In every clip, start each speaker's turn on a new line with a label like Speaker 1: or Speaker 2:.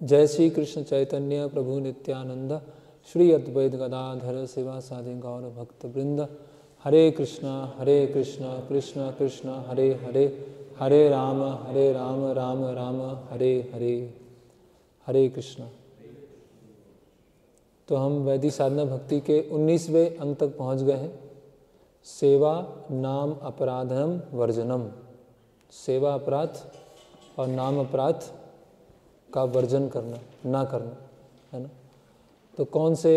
Speaker 1: जय श्री कृष्ण चैतन्य प्रभु नित्यानंद श्री अद्वैत गदाधर शिवासादि गौर भक्त वृंद। हरे कृष्णा कृष्ण कृष्ण हरे हरे, हरे राम राम राम हरे हरे। हरे कृष्णा। तो हम वैदिक साधना भक्ति के 19वें अंक तक पहुंच गए हैं। सेवा नाम अपराधम वर्जनम। सेवा अपराध और नाम अपराध का वर्जन करना, ना करना, है ना। तो कौन से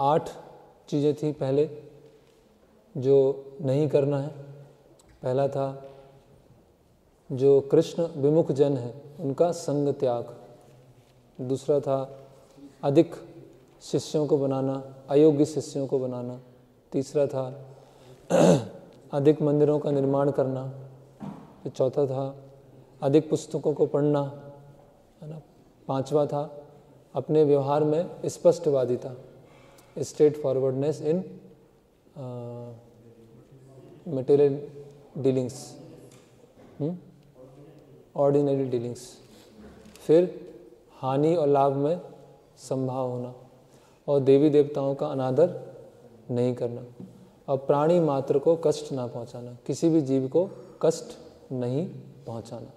Speaker 1: 8 चीज़ें थी पहले जो नहीं करना है। पहला था जो कृष्ण विमुख जन है उनका संग त्याग। दूसरा था अधिक शिष्यों को बनाना, अयोग्य शिष्यों को बनाना। तीसरा था अधिक मंदिरों का निर्माण करना। फिर चौथा था अधिक पुस्तकों को पढ़ना, है ना। पांचवा था अपने व्यवहार में स्पष्टवादिता, स्ट्रेट फॉरवर्डनेस इन मटेरियल डीलिंग्स, ऑर्डिनरी डीलिंग्स। फिर हानि और लाभ में संभाव होना, और देवी देवताओं का अनादर नहीं करना, और प्राणी मात्र को कष्ट ना पहुंचाना, किसी भी जीव को कष्ट नहीं पहुंचाना।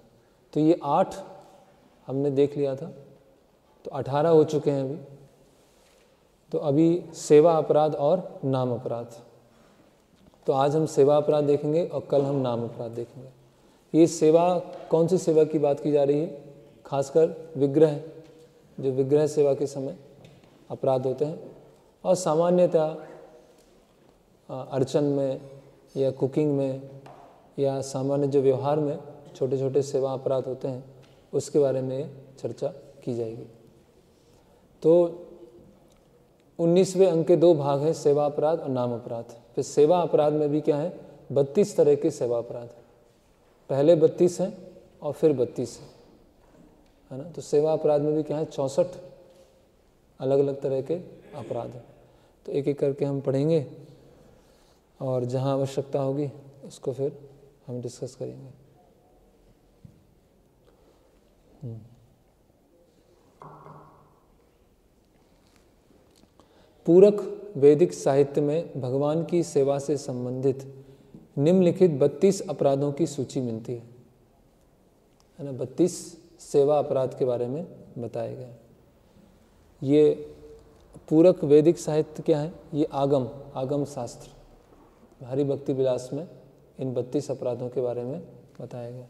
Speaker 1: तो ये 8 हमने देख लिया था। तो 18 हो चुके हैं अभी। तो अभी सेवा अपराध और नाम अपराध। तो आज हम सेवा अपराध देखेंगे और कल हम नाम अपराध देखेंगे। ये सेवा, कौन सी सेवा की बात की जा रही है? खासकर विग्रह, जो विग्रह सेवा के समय अपराध होते हैं, और सामान्यतः अर्चन में या कुकिंग में या सामान्य जो व्यवहार में छोटे छोटे सेवा अपराध होते हैं उसके बारे में चर्चा की जाएगी। तो 19वें अंक के 2 भाग हैं, सेवा अपराध और नाम अपराध। फिर सेवा अपराध में भी क्या है? 32 तरह के सेवा अपराध हैं। पहले 32 हैं और फिर 32 हैं, है ना। तो सेवा अपराध में भी क्या है? 64 अलग अलग तरह के अपराध हैं। तो एक एक करके हम पढ़ेंगे और जहाँ आवश्यकता होगी उसको फिर हम डिस्कस करेंगे। पूरक वैदिक साहित्य में भगवान की सेवा से संबंधित निम्नलिखित 32 अपराधों की सूची मिलती है ना। 32 सेवा अपराध के बारे में बताया गया। ये पूरक वैदिक साहित्य क्या है? ये आगम शास्त्र हरि भक्ति विलास में इन 32 अपराधों के बारे में बताया गया।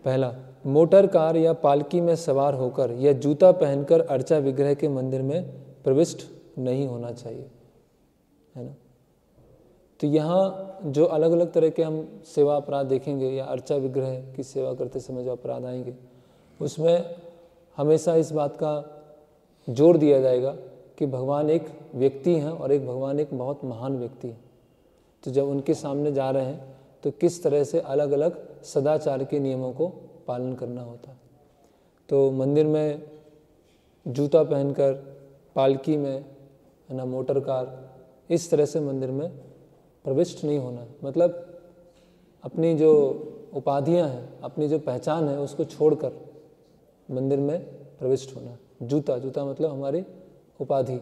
Speaker 1: पहला, मोटर कार या पालकी में सवार होकर या जूता पहनकर अर्चा विग्रह के मंदिर में प्रविष्ट नहीं होना चाहिए, है ना। तो यहाँ जो अलग अलग तरह के हम सेवा अपराध देखेंगे या अर्चा विग्रह की सेवा करते समय जो अपराध आएंगे, उसमें हमेशा इस बात का जोर दिया जाएगा कि भगवान एक व्यक्ति हैं और भगवान एक बहुत महान व्यक्ति है। तो जब उनके सामने जा रहे हैं तो किस तरह से अलग अलग सदाचार के नियमों को पालन करना होता है। तो मंदिर में जूता पहनकर, पालकी में, है ना, मोटर कार, इस तरह से मंदिर में प्रविष्ट नहीं होना। मतलब अपनी जो उपाधियां हैं, अपनी जो पहचान है, उसको छोड़कर मंदिर में प्रविष्ट होना। जूता मतलब हमारी उपाधि।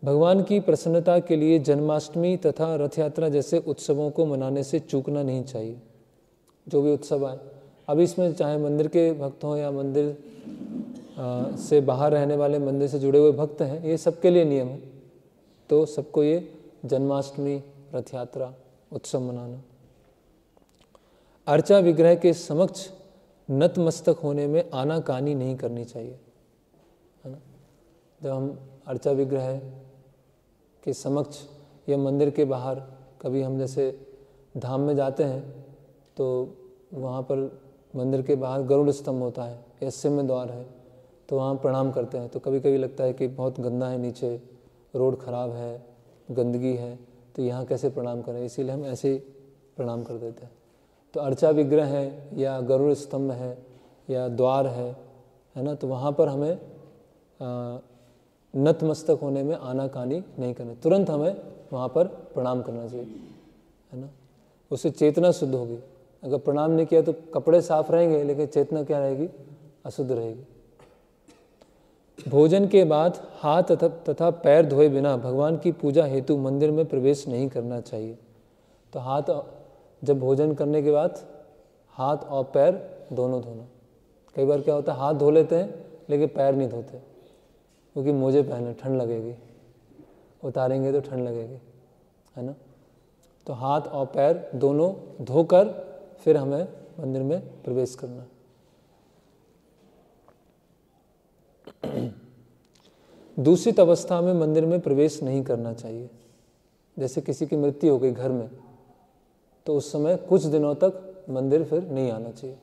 Speaker 1: भगवान की प्रसन्नता के लिए जन्माष्टमी तथा रथ यात्रा जैसे उत्सवों को मनाने से चूकना नहीं चाहिए। जो भी उत्सव आए, अब इसमें चाहे मंदिर के भक्त हों या मंदिर से बाहर रहने वाले, मंदिर से जुड़े हुए भक्त हैं, ये सबके लिए नियम है। तो सबको ये जन्माष्टमी, रथ यात्रा, उत्सव मनाना। अर्चा विग्रह के समक्ष नतमस्तक होने में आनाकानी नहीं करनी चाहिए, है ना। जब हम अर्चा विग्रह के समक्ष या मंदिर के बाहर, कभी हम जैसे धाम में जाते हैं तो वहाँ पर मंदिर के बाहर गरुड़ स्तंभ होता है या सिंह द्वार है, तो वहाँ प्रणाम करते हैं। तो कभी कभी लगता है कि बहुत गंदा है, नीचे रोड खराब है, गंदगी है, तो यहाँ कैसे प्रणाम करें, इसीलिए हम ऐसे ही प्रणाम कर देते हैं। तो अर्चा विग्रह है या गरुड़ स्तंभ है या द्वार है ना, तो वहाँ पर हमें नतमस्तक होने में आनाकानी नहीं करनी, तुरंत हमें वहाँ पर प्रणाम करना चाहिए, है ना। उससे चेतना शुद्ध होगी। अगर प्रणाम नहीं किया तो कपड़े साफ रहेंगे लेकिन चेतना क्या रहेगी? अशुद्ध रहेगी। भोजन के बाद हाथ तथा पैर धोए बिना भगवान की पूजा हेतु मंदिर में प्रवेश नहीं करना चाहिए। तो हाथ, जब भोजन करने के बाद हाथ और पैर दोनों धोना। कई बार क्या होता है, हाथ धो लेते हैं लेकिन पैर नहीं धोते, क्योंकि मोजे पहने, ठंड लगेगी, उतारेंगे तो ठंड लगेगी, है ना। तो हाथ और पैर दोनों धोकर फिर हमें मंदिर में प्रवेश करना। दूषित अवस्था में मंदिर में प्रवेश नहीं करना चाहिए। जैसे किसी की मृत्यु हो गई घर में, तो उस समय कुछ दिनों तक मंदिर फिर नहीं आना चाहिए।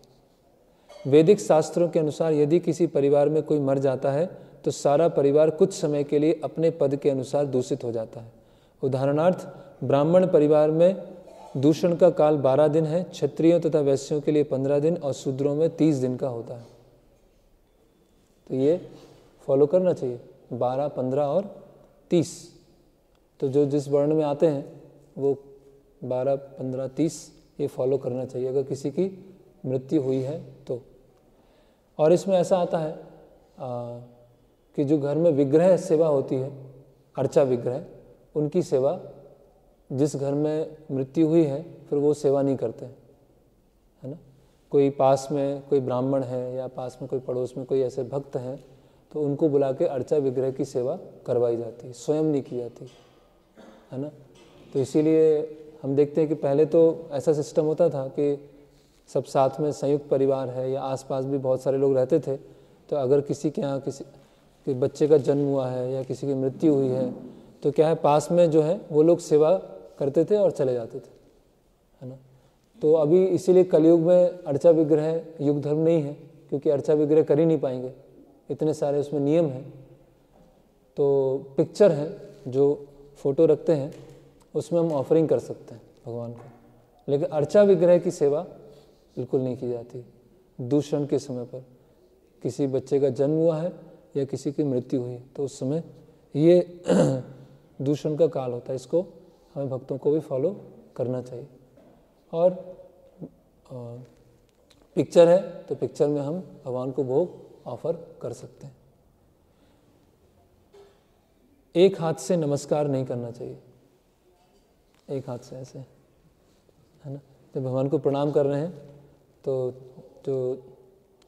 Speaker 1: वैदिक शास्त्रों के अनुसार यदि किसी परिवार में कोई मर जाता है तो सारा परिवार कुछ समय के लिए अपने पद के अनुसार दूषित हो जाता है। उदाहरणार्थ, ब्राह्मण परिवार में दूषण का काल 12 दिन है, क्षत्रियों तथा वैश्यों के लिए 15 दिन और शूद्रों में 30 दिन का होता है। तो ये फॉलो करना चाहिए, 12, 15 और 30। तो जो जिस वर्ण में आते हैं वो 12, 15, 30 ये फॉलो करना चाहिए अगर किसी की मृत्यु हुई है तो। और इसमें ऐसा आता है कि जो घर में विग्रह सेवा होती है, अर्चा विग्रह, उनकी सेवा जिस घर में मृत्यु हुई है फिर वो सेवा नहीं करते, है ना। कोई पास में कोई ब्राह्मण है या पास में कोई पड़ोस में कोई ऐसे भक्त हैं तो उनको बुला के अर्चा विग्रह की सेवा करवाई जाती है, स्वयं नहीं की जाती, है ना। तो इसीलिए हम देखते हैं कि पहले तो ऐसा सिस्टम होता था कि सब साथ में संयुक्त परिवार है या आसपास भी बहुत सारे लोग रहते थे। तो अगर किसी के यहाँ किसी बच्चे का जन्म हुआ है या किसी की मृत्यु हुई है तो क्या है, पास में जो है वो लोग सेवा करते थे और चले जाते थे, है ना। तो अभी इसीलिए कलयुग में अर्चा विग्रह युग धर्म नहीं है, क्योंकि अर्चा विग्रह कर ही नहीं पाएंगे, इतने सारे उसमें नियम हैं। तो पिक्चर है जो फोटो रखते हैं उसमें हम ऑफरिंग कर सकते हैं भगवान को, लेकिन अर्चा विग्रह की सेवा बिल्कुल नहीं की जाती। दूषण के समय पर किसी बच्चे का जन्म हुआ है या किसी की मृत्यु हुई तो उस समय ये दूषण का काल होता है, इसको हमें भक्तों को भी फॉलो करना चाहिए। और पिक्चर है तो पिक्चर में हम भगवान को भोग ऑफर कर सकते हैं। एक हाथ से नमस्कार नहीं करना चाहिए, एक हाथ से ऐसे, है ना। जब भगवान को प्रणाम कर रहे हैं तो जो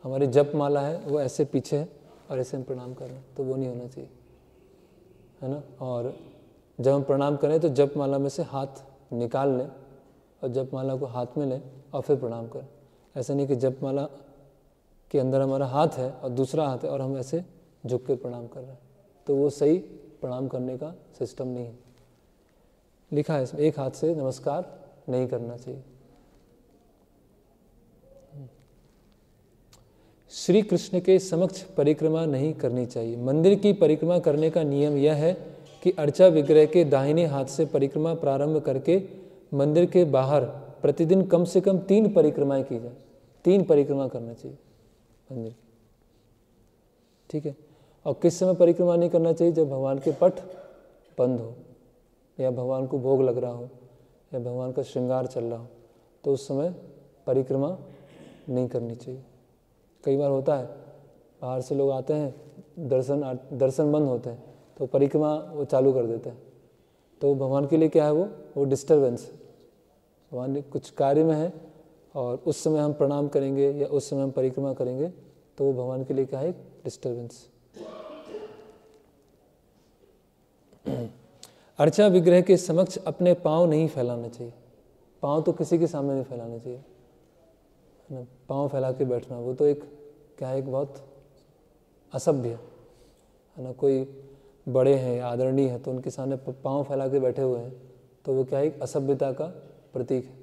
Speaker 1: हमारी जप माला है वो ऐसे पीछे है और ऐसे हम प्रणाम कर रहे हैं, तो वो नहीं होना चाहिए, है ना। और जब हम प्रणाम करें तो जप माला में से हाथ निकाल लें और जप माला को हाथ में लें और फिर प्रणाम करें। ऐसा नहीं कि जप माला के अंदर हमारा हाथ है और दूसरा हाथ है और हम ऐसे झुक के प्रणाम कर रहे हैं, तो वो सही प्रणाम करने का सिस्टम नहीं है। लिखा है इसमें, एक हाथ से नमस्कार नहीं करना चाहिए। श्री कृष्ण के समक्ष परिक्रमा नहीं करनी चाहिए। मंदिर की परिक्रमा करने का नियम यह है कि अर्चा विग्रह के दाहिने हाथ से परिक्रमा प्रारंभ करके मंदिर के बाहर प्रतिदिन कम से कम 3 परिक्रमाएं की जाए। 3 परिक्रमा करना चाहिए मंदिर की, ठीक है। और किस समय परिक्रमा नहीं करना चाहिए? जब भगवान के पट बंद हो या भगवान को भोग लग रहा हो या भगवान का श्रृंगार चल रहा हो, तो उस समय परिक्रमा नहीं करनी चाहिए। कई बार होता है बाहर से लोग आते हैं, दर्शन बंद होते हैं तो परिक्रमा वो चालू कर देते हैं, तो भगवान के लिए क्या है, वो डिस्टर्बेंस है। भगवान कुछ कार्य में है और उस समय हम प्रणाम करेंगे या उस समय हम परिक्रमा करेंगे तो वो भगवान के लिए क्या है, एक डिस्टर्बेंस। अर्चा विग्रह के समक्ष अपने पांव नहीं फैलाना चाहिए। पांव तो किसी के सामने नहीं फैलाना चाहिए, है ना। पांव फैला के बैठना वो तो एक क्या है, एक बहुत असभ्य है ना। कोई बड़े हैं या आदरणीय है तो उनके सामने पांव फैला के बैठे हुए हैं तो वो क्या है, एक असभ्यता का प्रतीक है।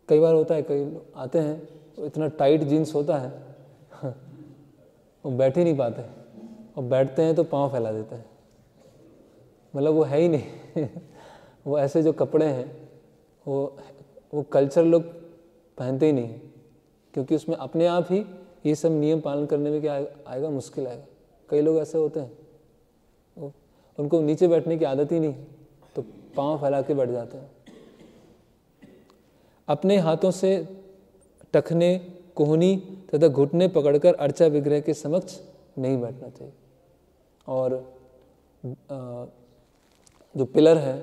Speaker 1: कई बार होता है, कई लोग आते हैं तो इतना टाइट जीन्स होता है वो बैठ ही नहीं पाते और बैठते हैं तो पांव फैला देते हैं, मतलब वो है ही नहीं वो ऐसे जो कपड़े हैं वो कल्चर लोग पहनते ही नहीं है, क्योंकि उसमें अपने आप ही ये सब नियम पालन करने में क्या आएगा, मुश्किल आएगा। कई लोग ऐसे होते हैं उनको नीचे बैठने की आदत ही नहीं तो पांव फैला के बैठ जाते हैं। अपने हाथों से टखने, कोहनी तथा घुटने पकड़कर अर्चा विग्रह के समक्ष नहीं बैठना चाहिए। और जो पिलर है,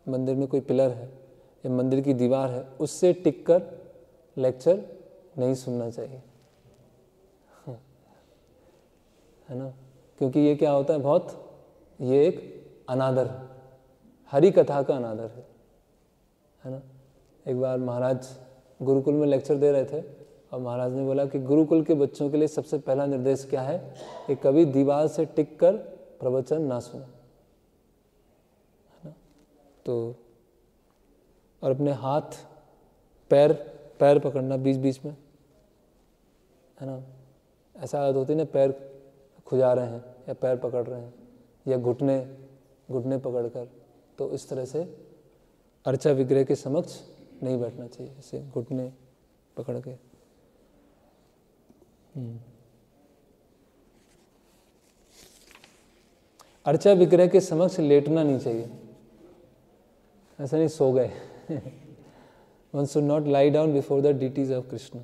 Speaker 1: मंदिर में कोई पिलर है या मंदिर की दीवार है, उससे टिक कर लेक्चर नहीं सुनना चाहिए, है ना। क्योंकि ये क्या होता है, बहुत ये एक अनादर है, हरि कथा का अनादर है ना। एक बार महाराज गुरुकुल में लेक्चर दे रहे थे और महाराज ने बोला कि गुरुकुल के बच्चों के लिए सबसे पहला निर्देश क्या है कि कभी दीवार से टिक कर प्रवचन ना सुने, है ना। तो और अपने हाथ पैर पकड़ना बीच बीच में, है ना। ऐसा आदत होती है ना, पैर खुजा रहे हैं या पैर पकड़ रहे हैं या घुटने पकड़कर, तो इस तरह से अर्चा विग्रह के समक्ष नहीं बैठना चाहिए, ऐसे घुटने पकड़ के। अर्चा विग्रह के समक्ष लेटना नहीं चाहिए, ऐसा नहीं सो गए। One should not lie down before the deities of Krishna.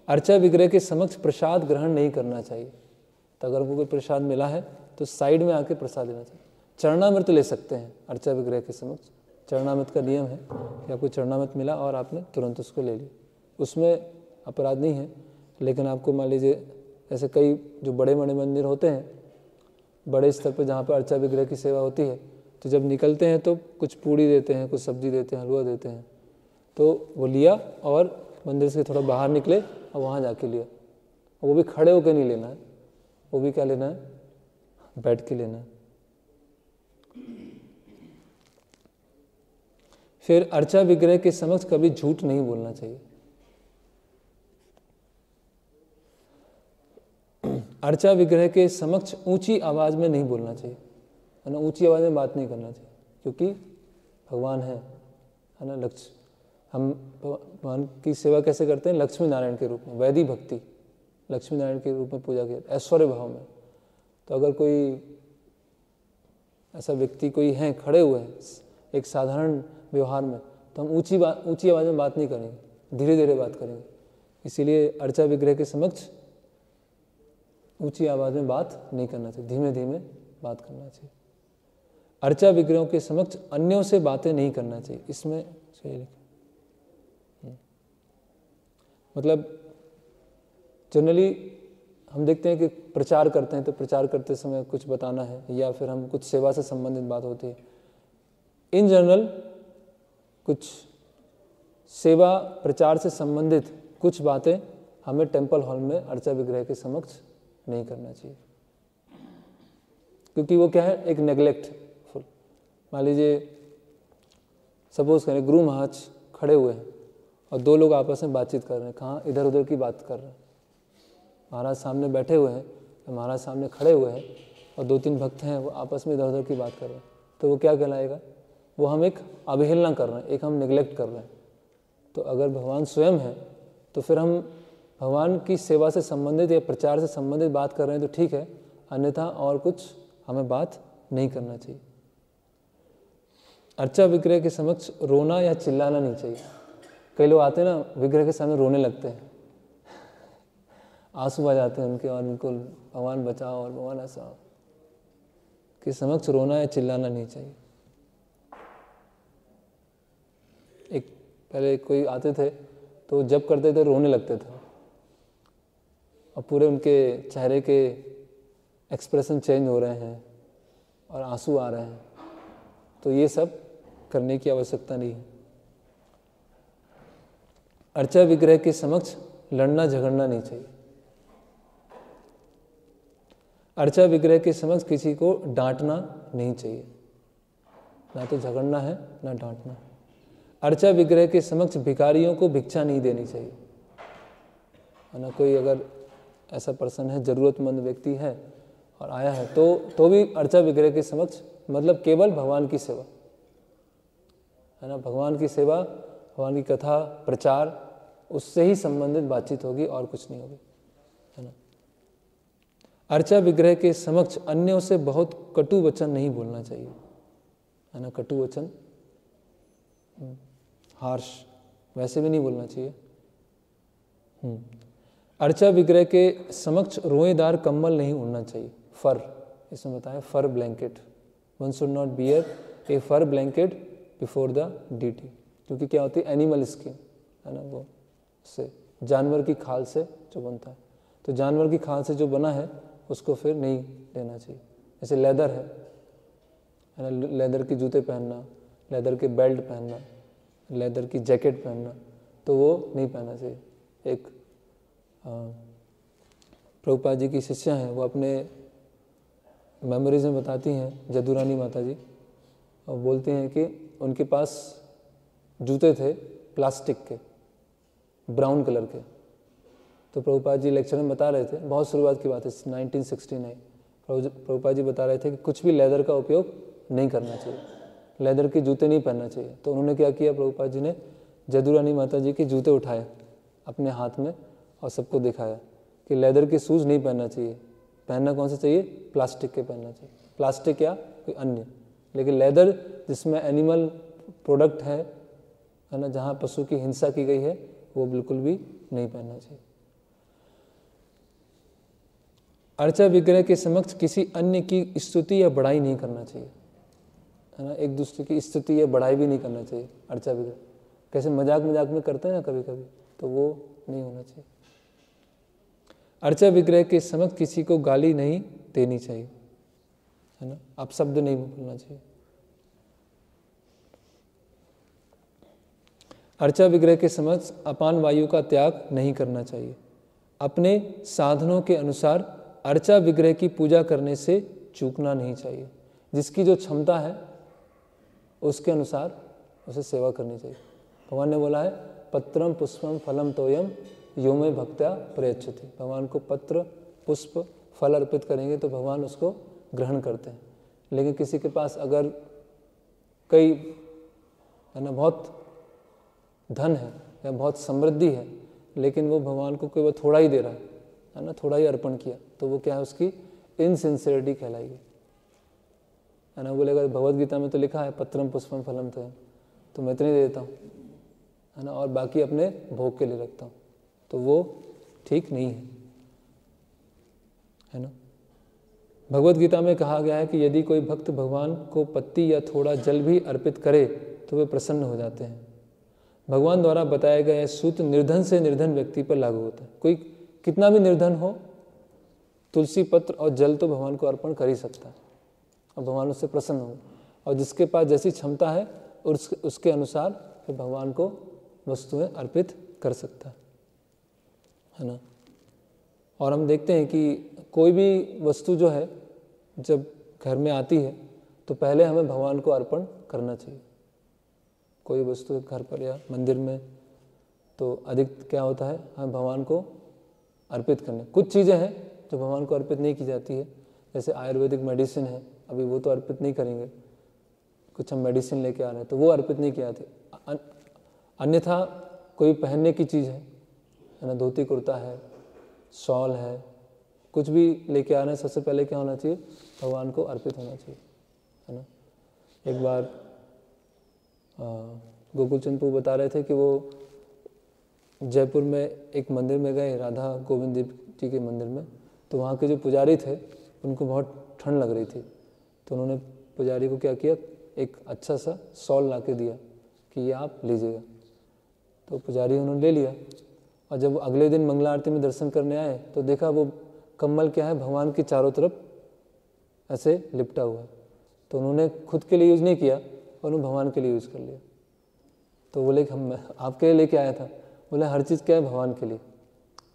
Speaker 1: अर्चा विग्रह के समक्ष प्रसाद ग्रहण नहीं करना चाहिए। तो अगर वो कोई प्रसाद मिला है तो साइड में आके प्रसाद लेना चाहिए। चरणामृत ले सकते हैं अर्चा विग्रह के समक्ष, चरणामृत का नियम है कि आपको चरणामृत मिला और आपने तुरंत उसको ले लिया, उसमें अपराध नहीं है। लेकिन आपको मान लीजिए ऐसे कई जो बड़े बड़े मंदिर होते हैं, बड़े स्तर पर जहाँ पर अर्चा विग्रह की सेवा होती है, तो जब निकलते हैं तो कुछ पूड़ी देते हैं, कुछ सब्जी देते हैं, हलवा देते हैं, तो वो लिया और मंदिर से थोड़ा बाहर निकले और वहाँ जाके लिया। वो भी खड़े होकर नहीं लेना है, वो भी क्या लेना है, बैठ के लेना है। फिर अर्चा विग्रह के समक्ष कभी झूठ नहीं बोलना चाहिए। अर्चा विग्रह के समक्ष ऊंची आवाज में नहीं बोलना चाहिए, है ना। ऊंची आवाज में बात नहीं करना चाहिए, क्योंकि भगवान है ना। लक्ष्य हम भगवान की सेवा कैसे करते हैं, लक्ष्मी नारायण के रूप में, वैदिक भक्ति लक्ष्मी नारायण के रूप में पूजा की, ऐश्वर्य भाव में। तो अगर कोई ऐसा व्यक्ति कोई है खड़े हुए हैं एक साधारण व्यवहार में, तो हम ऊंची आवाज में बात नहीं करेंगे, धीरे धीरे बात करेंगे। इसीलिए अर्चा विग्रह के समक्ष ऊंची आवाज में बात नहीं करना चाहिए, धीमे धीमे बात करना चाहिए। अर्चा विग्रहों के समक्ष अन्यों से बातें नहीं करना चाहिए। इसमें मतलब जनरली हम देखते हैं कि प्रचार करते हैं तो प्रचार करते समय कुछ बताना है या फिर हम कुछ सेवा से संबंधित बात होती है। इन जनरल कुछ सेवा प्रचार से संबंधित कुछ बातें हमें टेम्पल हॉल में अर्चा विग्रह के समक्ष नहीं करना चाहिए, क्योंकि वो क्या है, एक नेग्लेक्टफुल। मान लीजिए सपोज करें गुरु महाराज खड़े हुए हैं और दो लोग आपस में बातचीत कर रहे हैं, कहाँ इधर उधर की बात कर रहे हैं। महाराज सामने बैठे हुए हैं, महाराज सामने खड़े हुए हैं और दो तीन भक्त हैं वो आपस में इधर उधर की बात कर रहे हैं, तो वो क्या कहलाएगा, वो हम एक अवहेलना कर रहे हैं, एक हम निगलेक्ट कर रहे हैं। तो अगर भगवान स्वयं है तो फिर हम भगवान की सेवा से संबंधित या प्रचार से संबंधित बात कर रहे हैं तो ठीक है, अन्यथा और कुछ हमें बात नहीं करना चाहिए। अर्चा विग्रह के समक्ष रोना या चिल्लाना नहीं चाहिए। कई लोग आते हैं ना विग्रह के सामने रोने लगते हैं, आंसू आ जाते हैं उनके और उनको भगवान बचाओ और भगवान ऐसा के समक्ष रोना या चिल्लाना नहीं चाहिए। एक पहले कोई आते थे तो जब करते थे रोने लगते थे और पूरे उनके चेहरे के एक्सप्रेशन चेंज हो रहे हैं और आंसू आ रहे हैं, तो ये सब करने की आवश्यकता नहीं है। अर्चा विग्रह के समक्ष लड़ना झगड़ना नहीं चाहिए। अर्चा विग्रह के समक्ष किसी को डांटना नहीं चाहिए, ना तो झगड़ना है ना डांटना। अर्चा विग्रह के समक्ष भिखारियों को भिक्षा नहीं देनी चाहिए, है ना। कोई अगर ऐसा पर्सन है, जरूरतमंद व्यक्ति है और आया है तो भी अर्चा विग्रह के समक्ष, मतलब केवल भगवान की सेवा, है ना। भगवान की सेवा, भगवान की कथा प्रचार, उससे ही संबंधित बातचीत होगी और कुछ नहीं होगी, है ना। अर्चा विग्रह के समक्ष अन्यों से बहुत कटु वचन नहीं बोलना चाहिए, है ना। कटु वचन, हार्श वैसे भी नहीं बोलना चाहिए, अर्चा विग्रह के समक्ष रोएदार कम्बल नहीं उड़ना चाहिए। फर, इसमें बताया fur blanket, one should not bear a fur blanket before the DT, क्योंकि क्या होती है एनिमल स्किन है ना, वो से जानवर की खाल से जो बनता है, तो जानवर की खाल से जो बना है उसको फिर नहीं लेना चाहिए। जैसे लेदर है ना, लेदर के जूते पहनना, लेदर के बेल्ट पहनना, लेदर की जैकेट पहनना, तो वो नहीं पहनना चाहिए। एक प्रभुपाद जी की शिष्या हैं, वो अपने मेमोरीज में बताती हैं, जदुरानी माता जी, और बोलती हैं कि उनके पास जूते थे प्लास्टिक के, ब्राउन कलर के। तो प्रभुपाद जी लेक्चर में बता रहे थे, बहुत शुरुआत की बात है 1969, प्रभुपाद जी बता रहे थे कि कुछ भी लेदर का उपयोग नहीं करना चाहिए, लेदर के जूते नहीं पहनना चाहिए। तो उन्होंने क्या किया, प्रभुपाद जी ने जदुरानी माता जी के जूते उठाए अपने हाथ में और सबको दिखाया कि लेदर के शूज़ नहीं पहनना चाहिए, पहनना कौन सा चाहिए, प्लास्टिक के पहनना चाहिए। प्लास्टिक या कोई अन्य, लेकिन लेदर जिसमें एनिमल प्रोडक्ट है ना, जहाँ पशु की हिंसा की गई है, वो बिल्कुल भी नहीं पहनना चाहिए। अर्चा विग्रह के समक्ष किसी अन्य की स्तुति या बढ़ाई नहीं करना चाहिए, है ना, एक दूसरे की स्तुति या बढ़ाई भी नहीं करना चाहिए। अर्चा विग्रह कैसे मजाक में करते हैं ना कभी कभी, तो वो नहीं होना चाहिए। अर्चा विग्रह के समक्ष किसी को गाली नहीं देनी चाहिए, है ना, आप शब्द नहीं बोलना चाहिए। अर्चा विग्रह के समक्ष अपान वायु का त्याग नहीं करना चाहिए। अपने साधनों के अनुसार अर्चा विग्रह की पूजा करने से चूकना नहीं चाहिए। जिसकी जो क्षमता है उसके अनुसार उसे सेवा करनी चाहिए। भगवान ने बोला है पत्रम पुष्पम फलम तोयम यो में भक्त्या प्रयच्छति। भगवान को पत्र पुष्प फल अर्पित करेंगे तो भगवान उसको ग्रहण करते हैं। लेकिन किसी के पास अगर कई है ना बहुत धन है या बहुत समृद्धि है, लेकिन वो भगवान को केवल थोड़ा ही दे रहा है ना, थोड़ा ही अर्पण किया, तो वो क्या है, उसकी इनसिंसियरिटी कहलाएगी, है ना। बोलेगा भगवद गीता में तो लिखा है पत्रम पुष्पम फलम तो मैं इतने दे देता हूँ, है ना, और बाकी अपने भोग के लिए रखता हूँ, तो वो ठीक नहीं है ना। भगवद गीता में कहा गया है कि यदि कोई भक्त भगवान को पत्ती या थोड़ा जल भी अर्पित करे तो वे प्रसन्न हो जाते हैं। भगवान द्वारा बताया गया सूत्र निर्धन से निर्धन व्यक्ति पर लागू होता है। कोई कितना भी निर्धन हो, तुलसी पत्र और जल तो भगवान को अर्पण कर ही सकता है और भगवान उससे प्रसन्न हो। और जिसके पास जैसी क्षमता है उसके अनुसार फिर भगवान को वस्तुएं अर्पित कर सकता है ना। और हम देखते हैं कि कोई भी वस्तु जो है जब घर में आती है तो पहले हमें भगवान को अर्पण करना चाहिए। कोई वस्तु घर पर या मंदिर में तो अधिक क्या होता है, हमें भगवान को अर्पित करने। कुछ चीज़ें हैं जो भगवान को अर्पित नहीं की जाती है, जैसे आयुर्वेदिक मेडिसिन है, अभी वो तो अर्पित नहीं करेंगे। कुछ हम मेडिसिन लेके आ रहे हैं तो वो अर्पित नहीं किया जाती। अन्यथा कोई पहनने की चीज़ है ना, धोती कुर्ता है, शॉल है, कुछ भी लेके आ रहे हैं, सबसे पहले क्या होना चाहिए, भगवान को अर्पित होना चाहिए, है ना। एक बार गोकुल चंद प्रभु बता रहे थे कि वो जयपुर में एक मंदिर में गए, राधा गोविंद जी के मंदिर में, तो वहाँ के जो पुजारी थे उनको बहुत ठंड लग रही थी, तो उन्होंने पुजारी को क्या किया, एक अच्छा सा शॉल ला के दिया कि ये आप लीजिएगा। तो पुजारी उन्होंने ले लिया, और जब अगले दिन मंगला आरती में दर्शन करने आए तो देखा वो कम्बल क्या है, भगवान के चारों तरफ ऐसे लिपटा हुआ है। तो उन्होंने खुद के लिए यूज़ नहीं किया और उन्होंने भगवान के लिए यूज़ कर लिया। तो बोले कि हम आपके लिए लेके आया था। बोले हर चीज़ क्या है, भगवान के लिए।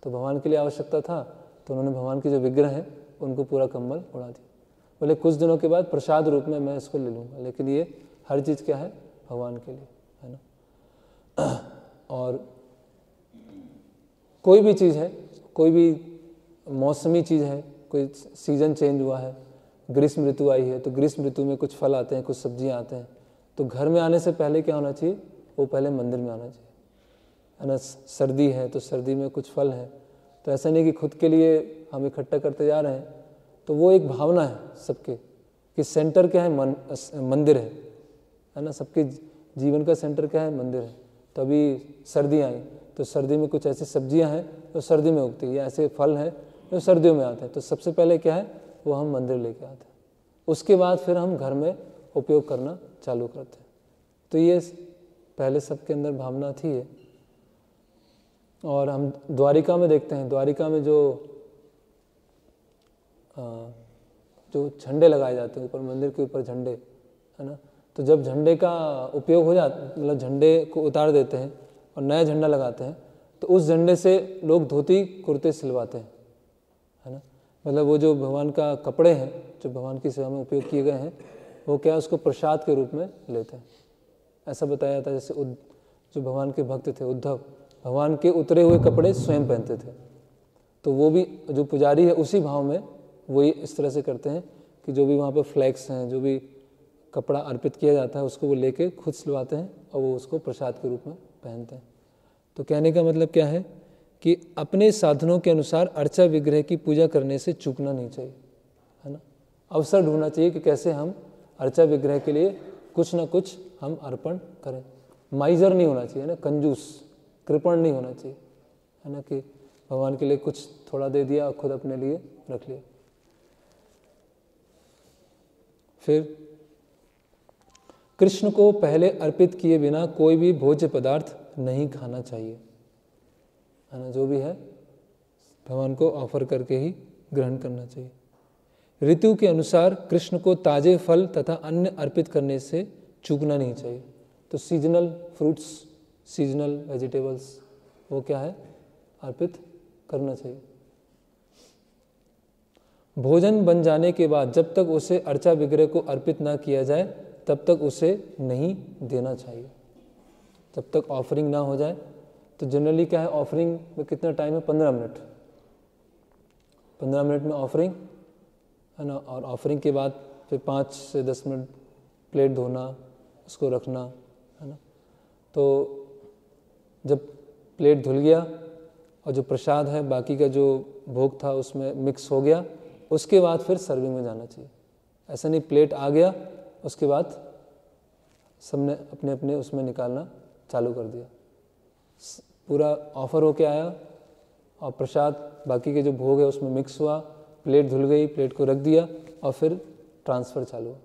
Speaker 1: तो भगवान के लिए आवश्यकता था तो उन्होंने भगवान के जो विग्रह हैं उनको पूरा कम्बल उड़ा दिया। बोले कुछ दिनों के बाद प्रसाद रूप में मैं इसको ले लूँगा, लेकिन ये हर चीज़ क्या है, भगवान के लिए, है ना। और कोई भी चीज़ है, कोई भी मौसमी चीज़ है, कोई सीजन चेंज हुआ है, ग्रीष्म ऋतु आई है तो ग्रीष्म ऋतु में कुछ फल आते हैं, कुछ सब्जियां आते हैं, तो घर में आने से पहले क्या होना चाहिए, वो पहले मंदिर में आना चाहिए, है ना। सर्दी है तो सर्दी में कुछ फल है, तो ऐसा नहीं कि खुद के लिए हम इकट्ठा करते जा रहे हैं। तो वो एक भावना है सबके कि सेंटर क्या है, मंदिर है ना। सबके जीवन का सेंटर क्या है, मंदिर है। तो अभी सर्दियाँ आई तो सर्दी में कुछ ऐसी सब्जियां हैं जो सर्दी में उगती है, या ऐसे फल हैं जो सर्दियों में आते हैं, तो सबसे पहले क्या है वो हम मंदिर लेके आते हैं, उसके बाद फिर हम घर में उपयोग करना चालू करते हैं। तो ये पहले सबके अंदर भावना थी है। और हम द्वारिका में देखते हैं, द्वारिका में जो झंडे लगाए जाते हैं ऊपर, मंदिर के ऊपर झंडे, है ना, तो जब झंडे का उपयोग हो जाता, मतलब झंडे को उतार देते हैं और नया झंडा लगाते हैं, तो उस झंडे से लोग धोती कुर्ते सिलवाते हैं, है ना, मतलब वो जो भगवान का कपड़े हैं जो भगवान की सेवा में उपयोग किए गए हैं, वो क्या उसको प्रसाद के रूप में लेते हैं। ऐसा बताया जाता है जैसे जो भगवान के भक्त थे उद्धव, भगवान के उतरे हुए कपड़े स्वयं पहनते थे, तो वो भी जो पुजारी है उसी भाव में वही इस तरह से करते हैं कि जो भी वहाँ पर फ्लैग्स हैं, जो भी कपड़ा अर्पित किया जाता है उसको वो लेके खुद सिलवाते हैं और वो उसको प्रसाद के रूप में पहनते हैं। तो कहने का मतलब क्या है कि अपने साधनों के अनुसार अर्चा विग्रह की पूजा करने से चूकना नहीं चाहिए, है ना, अवसर ढूंढना चाहिए कि कैसे हम अर्चा विग्रह के लिए कुछ ना कुछ हम अर्पण करें। माइजर नहीं होना चाहिए ना, कंजूस कृपण नहीं होना चाहिए, है ना, कि भगवान के लिए कुछ थोड़ा दे दिया और खुद अपने लिए रख लिया। फिर कृष्ण को पहले अर्पित किए बिना कोई भी भोज्य पदार्थ नहीं खाना चाहिए, है ना, जो भी है भगवान को ऑफर करके ही ग्रहण करना चाहिए। ऋतु के अनुसार कृष्ण को ताजे फल तथा अन्न अर्पित करने से चूकना नहीं चाहिए। तो सीजनल फ्रूट्स, सीजनल वेजिटेबल्स, वो क्या है अर्पित करना चाहिए। भोजन बन जाने के बाद जब तक उसे अर्चा विग्रह को अर्पित ना किया जाए तब तक उसे नहीं देना चाहिए, जब तक ऑफरिंग ना हो जाए। तो जनरली क्या है, ऑफरिंग में कितना टाइम है, 15 मिनट, 15 मिनट में ऑफरिंग, है ना, और ऑफरिंग के बाद फिर 5 से 10 मिनट प्लेट धोना, उसको रखना, है ना। तो जब प्लेट धुल गया और जो प्रसाद है बाकी का जो भोग था उसमें मिक्स हो गया, उसके बाद फिर सर्विंग में जाना चाहिए। ऐसा नहीं प्लेट आ गया उसके बाद सबने अपने अपने उसमें निकालना चालू कर दिया। पूरा ऑफर होके आया और प्रसाद बाकी के जो भोग है उसमें मिक्स हुआ, प्लेट धुल गई, प्लेट को रख दिया और फिर ट्रांसफ़र चालू हुआ।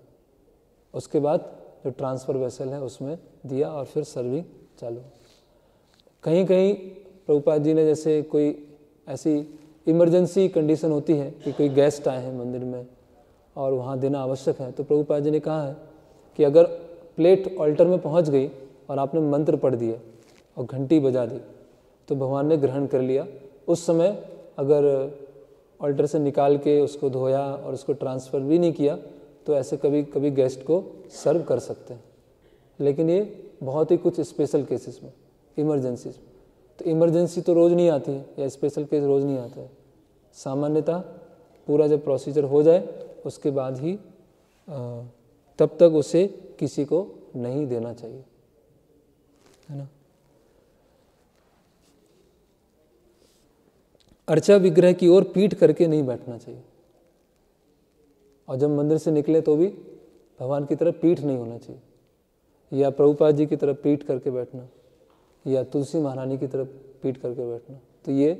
Speaker 1: उसके बाद जो ट्रांसफ़र वेसल है उसमें दिया और फिर सर्विंग चालू। कहीं कहीं प्रभुपाद जी ने, जैसे कोई ऐसी इमरजेंसी कंडीशन होती है कि कोई गेस्ट आए हैं मंदिर में और वहाँ देना आवश्यक है, तो प्रभुपाद जी ने कहा है कि अगर प्लेट ऑल्टर में पहुँच गई और आपने मंत्र पढ़ दिए और घंटी बजा दी तो भगवान ने ग्रहण कर लिया। उस समय अगर ऑल्टर से निकाल के उसको धोया और उसको ट्रांसफ़र भी नहीं किया तो ऐसे कभी कभी गेस्ट को सर्व कर सकते हैं, लेकिन ये बहुत ही कुछ स्पेशल केसेस में, इमरजेंसीज में। तो इमरजेंसी तो रोज़ नहीं आती है या स्पेशल केस रोज़ नहीं आता है। सामान्यतः पूरा जब प्रोसीजर हो जाए उसके बाद ही तब तक उसे किसी को नहीं देना चाहिए, है ना। अर्चा विग्रह की ओर पीठ करके नहीं बैठना चाहिए, और जब मंदिर से निकले तो भी भगवान की तरफ पीठ नहीं होना चाहिए, या प्रभुपाद जी की तरफ पीठ करके बैठना, या तुलसी महारानी की तरफ पीठ करके बैठना। तो ये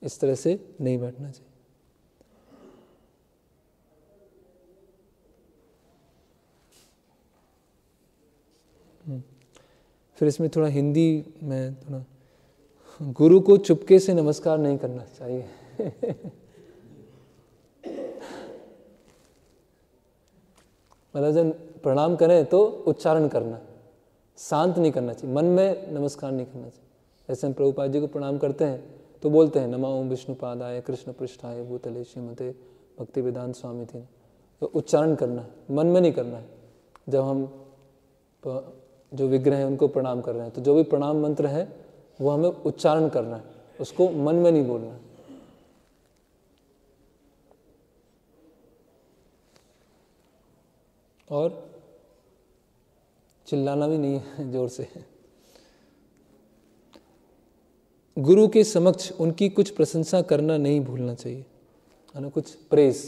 Speaker 1: इस तरह से नहीं बैठना चाहिए। फिर इसमें थोड़ा हिंदी में थोड़ा, गुरु को चुपके से नमस्कार नहीं करना चाहिए। मतलब जब प्रणाम करें तो उच्चारण करना, शांत नहीं करना चाहिए, मन में नमस्कार नहीं करना चाहिए। जैसे हम प्रभुपाद जी को प्रणाम करते हैं तो बोलते हैं नमो ओम विष्णुपादाय कृष्ण पृष्ठाय भूतले श्रीमते भक्ति वेदांत स्वामी थी, तो उच्चारण करना है, मन में नहीं करना है। जब हम जो विग्रह हैं उनको प्रणाम कर रहे हैं तो जो भी प्रणाम मंत्र है वो हमें उच्चारण करना है, उसको मन में नहीं बोलना है। और चिल्लाना भी नहीं है जोर से। गुरु के समक्ष उनकी कुछ प्रशंसा करना नहीं भूलना चाहिए, है ना, कुछ प्रेस,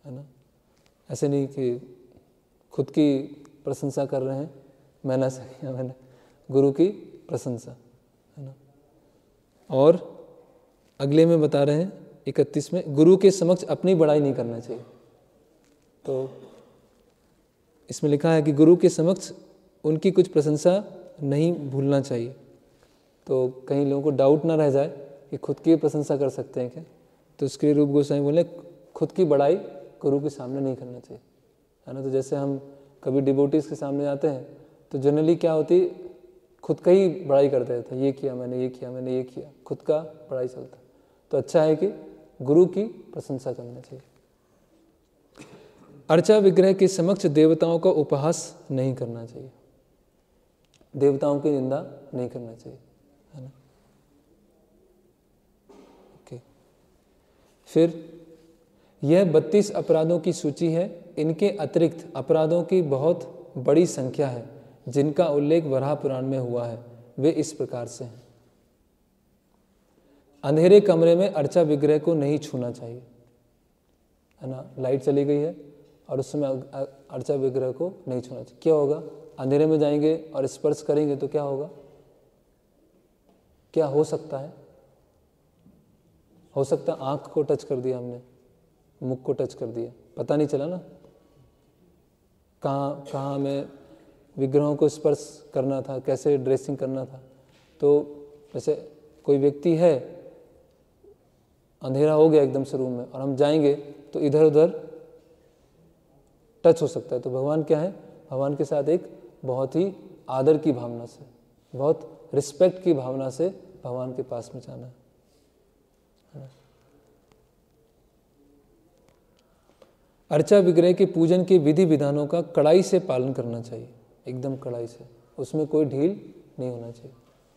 Speaker 1: है ना। ऐसे नहीं कि खुद की प्रशंसा कर रहे हैं, मैंने ऐसा किया, मैंने गुरु की प्रशंसा, है और अगले में बता रहे हैं 31 में, गुरु के समक्ष अपनी बड़ाई नहीं करना चाहिए। तो इसमें लिखा है कि गुरु के समक्ष उनकी कुछ प्रशंसा नहीं भूलना चाहिए। तो कई लोगों को डाउट ना रह जाए कि खुद की प्रशंसा कर सकते हैं क्या, तो उसके लिए रूप गोस्वामी बोले खुद की बड़ाई गुरु के सामने नहीं करना चाहिए, है ना। तो जैसे हम कभी डिवोटीज के सामने जाते हैं तो जनरली क्या होती, खुद का ही बड़ाई करते रहते हैं, ये किया मैंने, ये किया मैंने, ये किया, खुद का बड़ाई चलता। तो अच्छा है कि गुरु की प्रशंसा करना चाहिए। अर्चा विग्रह के समक्ष देवताओं का उपहास नहीं करना चाहिए, देवताओं की निंदा नहीं करना चाहिए, है ना। ओके, फिर यह 32 अपराधों की सूची है। इनके अतिरिक्त अपराधों की बहुत बड़ी संख्या है जिनका उल्लेख वराह पुराण में हुआ है। वे इस प्रकार से हैं। अंधेरे कमरे में अर्चा विग्रह को नहीं छूना चाहिए, है ना। लाइट चली गई है और उस समय अर्चा विग्रह को नहीं छूना चाहिए। क्या होगा, अंधेरे में जाएंगे और स्पर्श करेंगे तो क्या होगा, क्या हो सकता है, हो सकता है आंख को टच कर दिया हमने, मुख को टच कर दिया, पता नहीं चला ना कहाँ हमें विग्रहों को स्पर्श करना था, कैसे ड्रेसिंग करना था। तो जैसे कोई व्यक्ति है, अंधेरा हो गया एकदम से रूम में और हम जाएंगे तो इधर उधर टच हो सकता है। तो भगवान क्या है, भगवान के साथ एक बहुत ही आदर की भावना से, बहुत रिस्पेक्ट की भावना से भगवान के पास में जाना है। अर्चा विग्रह के पूजन के विधि विधानों का कड़ाई से पालन करना चाहिए, एकदम कड़ाई से, उसमें कोई ढील नहीं होना चाहिए।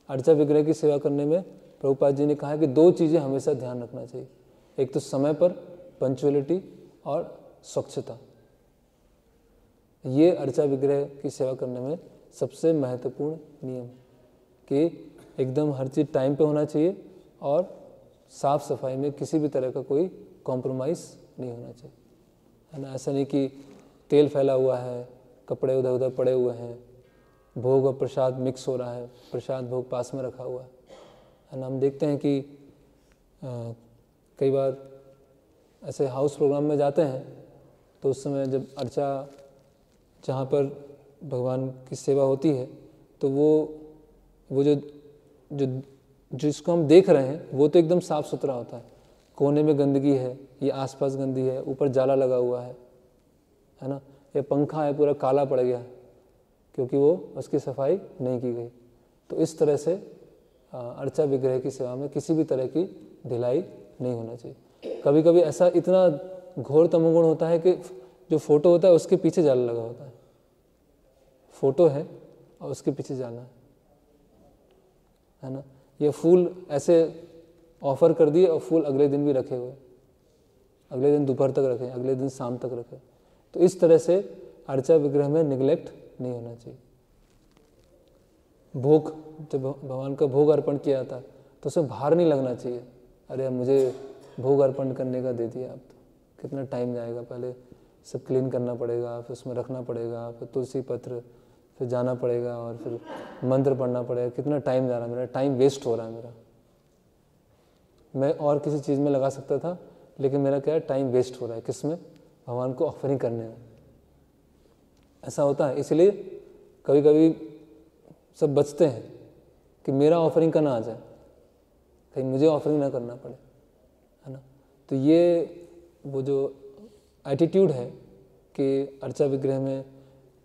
Speaker 1: अर्चा विग्रह की सेवा करने में प्रभुपाद जी ने कहा है कि 2 चीज़ें हमेशा ध्यान रखना चाहिए, एक तो समय पर पंक्चुअलिटी और स्वच्छता। ये अर्चा विग्रह की सेवा करने में सबसे महत्वपूर्ण नियम कि एकदम हर चीज़ टाइम पे होना चाहिए और साफ सफाई में किसी भी तरह का कोई कॉम्प्रोमाइज़ नहीं होना चाहिए, है ना। ऐसा नहीं कि तेल फैला हुआ है, कपड़े उधर उधर पड़े हुए हैं, भोग और प्रसाद मिक्स हो रहा है, प्रसाद भोग पास में रखा हुआ है ना। हम देखते हैं कि कई बार ऐसे हाउस प्रोग्राम में जाते हैं तो उस समय जब अर्चा जहाँ पर भगवान की सेवा होती है तो वो जो जिसको हम देख रहे हैं वो तो एकदम साफ़ सुथरा होता है, कोने में गंदगी है, ये आसपास गंदगी है, ऊपर जाला लगा हुआ है ना, ये पंखा है पूरा काला पड़ गया क्योंकि वो उसकी सफाई नहीं की गई। तो इस तरह से अर्चा विग्रह की सेवा में किसी भी तरह की ढिलाई नहीं होना चाहिए। कभी कभी ऐसा इतना घोर तमोगुण होता है कि जो फोटो होता है उसके पीछे जाला लगा होता है, फोटो है और उसके पीछे जाला है ना। ये फूल ऐसे ऑफर कर दिए और फूल अगले दिन भी रखे हुए, अगले दिन दोपहर तक रखे, अगले दिन शाम तक रखे। तो इस तरह से अर्चा विग्रह में निगलेक्ट नहीं होना चाहिए। भोग, जब भगवान का भोग अर्पण किया जाता है तो उसमें भार नहीं लगना चाहिए, अरे मुझे भोग अर्पण करने का दे दिया, अब तो कितना टाइम जाएगा, पहले सब क्लीन करना पड़ेगा, फिर उसमें रखना पड़ेगा, फिर तुलसी पत्र, फिर जाना पड़ेगा और फिर मंत्र पढ़ना पड़ेगा, कितना टाइम जा रहा है मेरा, टाइम वेस्ट हो रहा है मेरा। मैं और किसी चीज़ में लगा सकता था लेकिन मेरा क्या है, टाइम वेस्ट हो रहा है किस में, भगवान को ऑफरिंग करने में। ऐसा होता है, इसलिए कभी कभी सब बचते हैं कि मेरा ऑफरिंग का ना आ जाए, कहीं मुझे ऑफरिंग ना करना पड़े, है ना। तो ये वो जो एटीट्यूड है कि अर्चा विग्रह में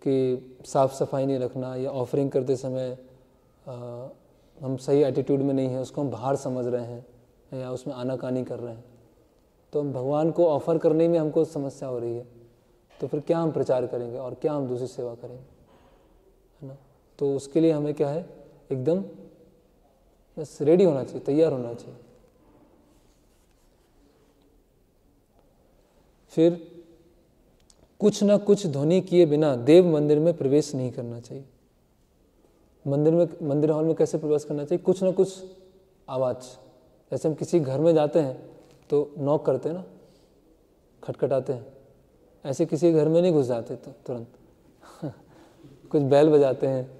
Speaker 1: कि साफ़ सफाई नहीं रखना या ऑफरिंग करते समय हम सही एटीट्यूड में नहीं है, उसको हम बाहर समझ रहे हैं या उसमें आनाकानी कर रहे हैं, तो हम भगवान को ऑफर करने में हमको समस्या हो रही है, तो फिर क्या हम प्रचार करेंगे और क्या हम दूसरी सेवा करेंगे, है ना। तो उसके लिए हमें क्या है, एकदम बस रेडी होना चाहिए, तैयार होना चाहिए। फिर कुछ ना कुछ ध्वनि किए बिना देव मंदिर में प्रवेश नहीं करना चाहिए। मंदिर हॉल में कैसे प्रवेश करना चाहिए, कुछ ना कुछ आवाज़, जैसे हम किसी घर में जाते हैं तो नॉक करते हैं ना, खटखटाते हैं, ऐसे किसी घर में नहीं घुस जाते तो तुरंत कुछ बैल बजाते हैं,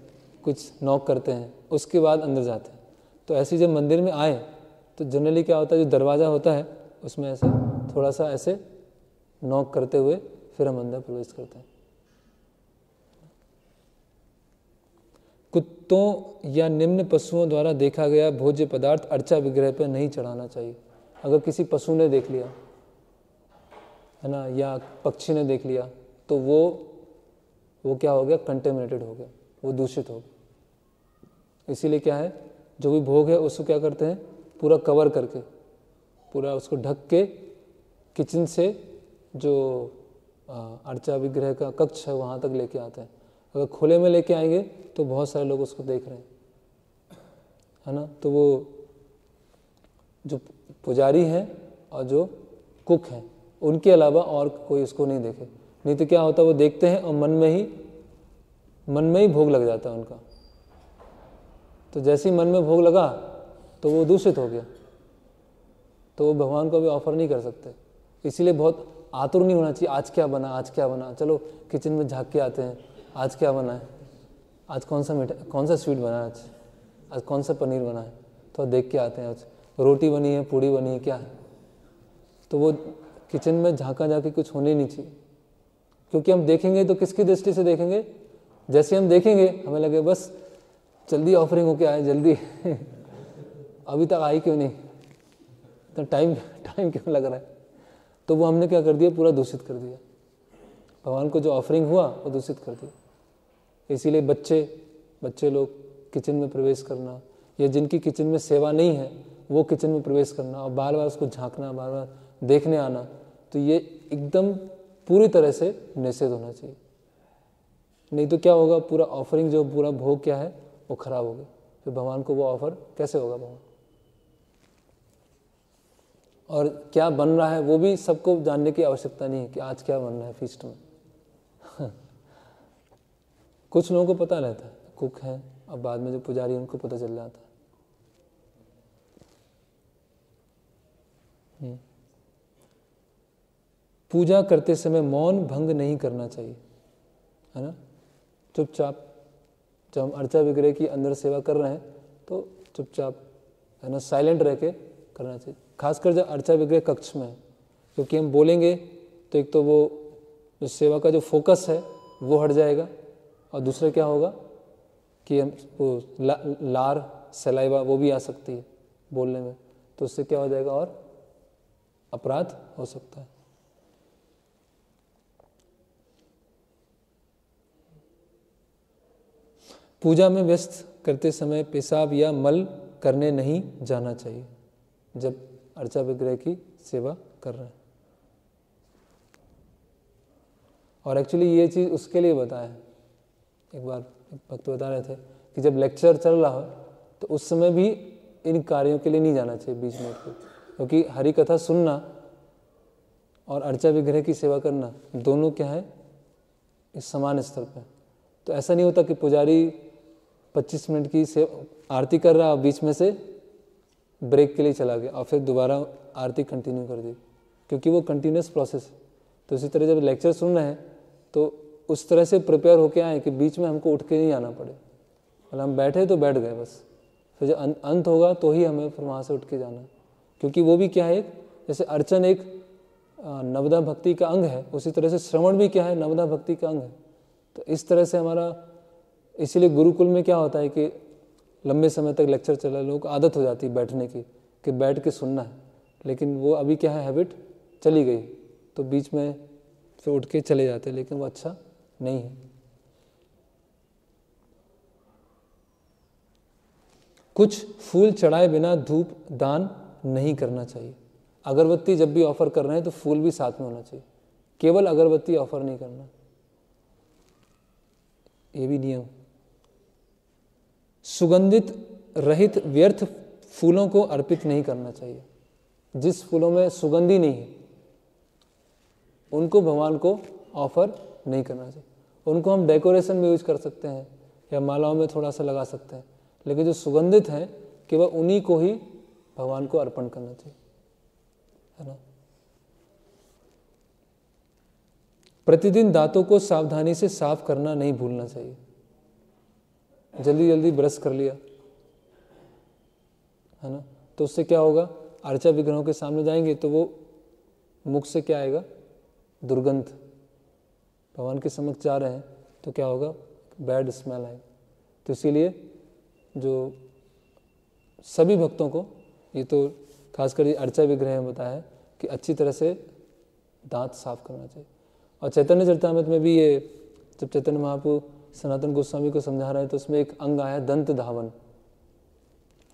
Speaker 1: कुछ नॉक करते हैं, उसके बाद अंदर जाते हैं। तो ऐसे जब मंदिर में आए तो जनरली क्या होता है, जो दरवाज़ा होता है उसमें ऐसे थोड़ा सा ऐसे नॉक करते हुए फिर हम अंदर प्रवेश करते हैं। कुत्तों या निम्न पशुओं द्वारा देखा गया भोज्य पदार्थ अर्चा विग्रह पर नहीं चढ़ाना चाहिए। अगर किसी पशु ने देख लिया है ना, या पक्षी ने देख लिया, तो वो क्या हो गया, कंटेमिनेटेड हो गया, वो दूषित हो गया। इसीलिए क्या है, जो भी भोग है उसको क्या करते हैं, पूरा कवर करके, पूरा उसको ढक के किचन से जो अर्चा विग्रह का कक्ष है वहाँ तक लेके आते हैं। अगर खुले में लेके आएंगे तो बहुत सारे लोग उसको देख रहे हैं, है ना, तो वो जो पुजारी हैं और जो कुक हैं उनके अलावा और कोई उसको नहीं देखे। नहीं तो क्या होता है, वो देखते हैं और मन में ही भोग लग जाता है उनका। तो जैसे ही मन में भोग लगा तो वो दूषित हो गया, तो वो भगवान को भी ऑफर नहीं कर सकते। इसीलिए बहुत आतुर नहीं होना चाहिए, आज क्या बना, आज क्या बना, चलो किचन में झाँक के आते हैं, आज क्या बना है, आज कौन सा मीठा, कौन सा स्वीट बना है, आज कौन सा पनीर बना है, तो देख के आते हैं, आज रोटी बनी है, पूड़ी बनी है, क्या है। तो वो किचन में झाँका जाके कुछ होने नहीं चाहिए, क्योंकि हम देखेंगे तो किसकी दृष्टि से देखेंगे, जैसे हम देखेंगे हमें लगे बस जल्दी ऑफरिंग होके आए, जल्दी अभी तक आई क्यों नहीं, तो टाइम क्यों लग रहा है। तो वो हमने क्या कर दिया, पूरा दूषित कर दिया, भगवान को जो ऑफरिंग हुआ वो दूषित कर दिया। इसीलिए बच्चे लोग किचन में प्रवेश करना, या जिनकी किचन में सेवा नहीं है वो किचन में प्रवेश करना और बार बार उसको झांकना, बार बार देखने आना, तो ये एकदम पूरी तरह से निषेध होना चाहिए। नहीं तो क्या होगा, पूरा ऑफरिंग जो पूरा भोग क्या है वो खराब हो गया, फिर भगवान को वो ऑफर कैसे होगा भगवान। और क्या बन रहा है वो भी सबको जानने की आवश्यकता नहीं है कि आज क्या बन रहा है फीस्ट में। कुछ लोगों को पता रहता है, कुक है, और बाद में जो पुजारी उनको पता चल जाता है। पूजा करते समय मौन भंग नहीं करना चाहिए, है ना। चुपचाप जब हम अर्चा विग्रह की अंदर सेवा कर रहे हैं तो चुपचाप, है ना, साइलेंट रह के करना चाहिए, खासकर जब अर्चा विग्रह कक्ष में है, क्योंकि हम बोलेंगे तो एक तो वो जो सेवा का जो फोकस है वो हट जाएगा, और दूसरा क्या होगा कि हम वो लार सलाइवा वो भी आ सकती है बोलने में, तो उससे क्या हो जाएगा और अपराध हो सकता है। पूजा में व्यस्त करते समय पेशाब या मल करने नहीं जाना चाहिए जब अर्चा विग्रह की सेवा कर रहे हैं। और एक्चुअली ये चीज़ उसके लिए बताया है, एक बार एक भक्त बता रहे थे कि जब लेक्चर चल रहा हो तो उस समय भी इन कार्यों के लिए नहीं जाना चाहिए बीच में उठ के, क्योंकि हरि कथा सुनना और अर्चा विग्रह की सेवा करना दोनों क्या है, इस समान स्तर पे। तो ऐसा नहीं होता कि पुजारी 25 मिनट की आरती कर रहा और बीच में से ब्रेक के लिए चला गया और फिर दोबारा आरती कंटिन्यू कर दी, क्योंकि वो कंटिन्यूस प्रोसेस है। तो इसी तरह जब लेक्चर सुन रहे हैं तो उस तरह से प्रिपेयर होके आए कि बीच में हमको उठ के नहीं आना पड़े, मतलब हम बैठे तो बैठ गए बस, फिर जब अंत होगा तो ही हमें फिर वहाँ से उठ के जाना, क्योंकि वो भी क्या है, एक जैसे अर्चन एक नवदा भक्ति का अंग है, उसी तरह से श्रवण भी क्या है, नवदा भक्ति का अंग है। तो इस तरह से हमारा, इसीलिए गुरुकुल में क्या होता है कि लंबे समय तक लेक्चर चला, लोगों को आदत हो जाती है बैठने की कि बैठ के सुनना है, लेकिन वो अभी क्या है, हैबिट चली गई, तो बीच में फिर उठ के चले जाते हैं, लेकिन वो अच्छा नहीं है। कुछ फूल चढ़ाए बिना धूप दान नहीं करना चाहिए। अगरबत्ती जब भी ऑफर कर रहे हैं तो फूल भी साथ में होना चाहिए, केवल अगरबत्ती ऑफर नहीं करना, ये भी नियम। सुगंधित रहित व्यर्थ फूलों को अर्पित नहीं करना चाहिए। जिस फूलों में सुगंधी नहीं है उनको भगवान को ऑफर नहीं करना चाहिए। उनको हम डेकोरेशन में यूज कर सकते हैं या मालाओं में थोड़ा सा लगा सकते हैं, लेकिन जो सुगंधित हैं केवल उन्हीं को ही भगवान को अर्पण करना चाहिए, है ना। प्रतिदिन दांतों को सावधानी से साफ करना नहीं भूलना चाहिए। जल्दी जल्दी ब्रश कर लिया, है ना, तो उससे क्या होगा, अर्चा विग्रहों के सामने जाएंगे तो वो मुख से क्या आएगा, दुर्गंध। भगवान के समक्ष जा रहे हैं तो क्या होगा, बैड स्मेल आएगा। तो इसीलिए जो सभी भक्तों को, ये तो खासकर ये अर्चा विग्रह में बताया है कि अच्छी तरह से दांत साफ करना चाहिए। और चैतन्य चरितामृत में भी ये, जब चैतन्य महाप्रभु सनातन गोस्वामी को समझा रहे हैं तो उसमें एक अंग आया दंत धावन,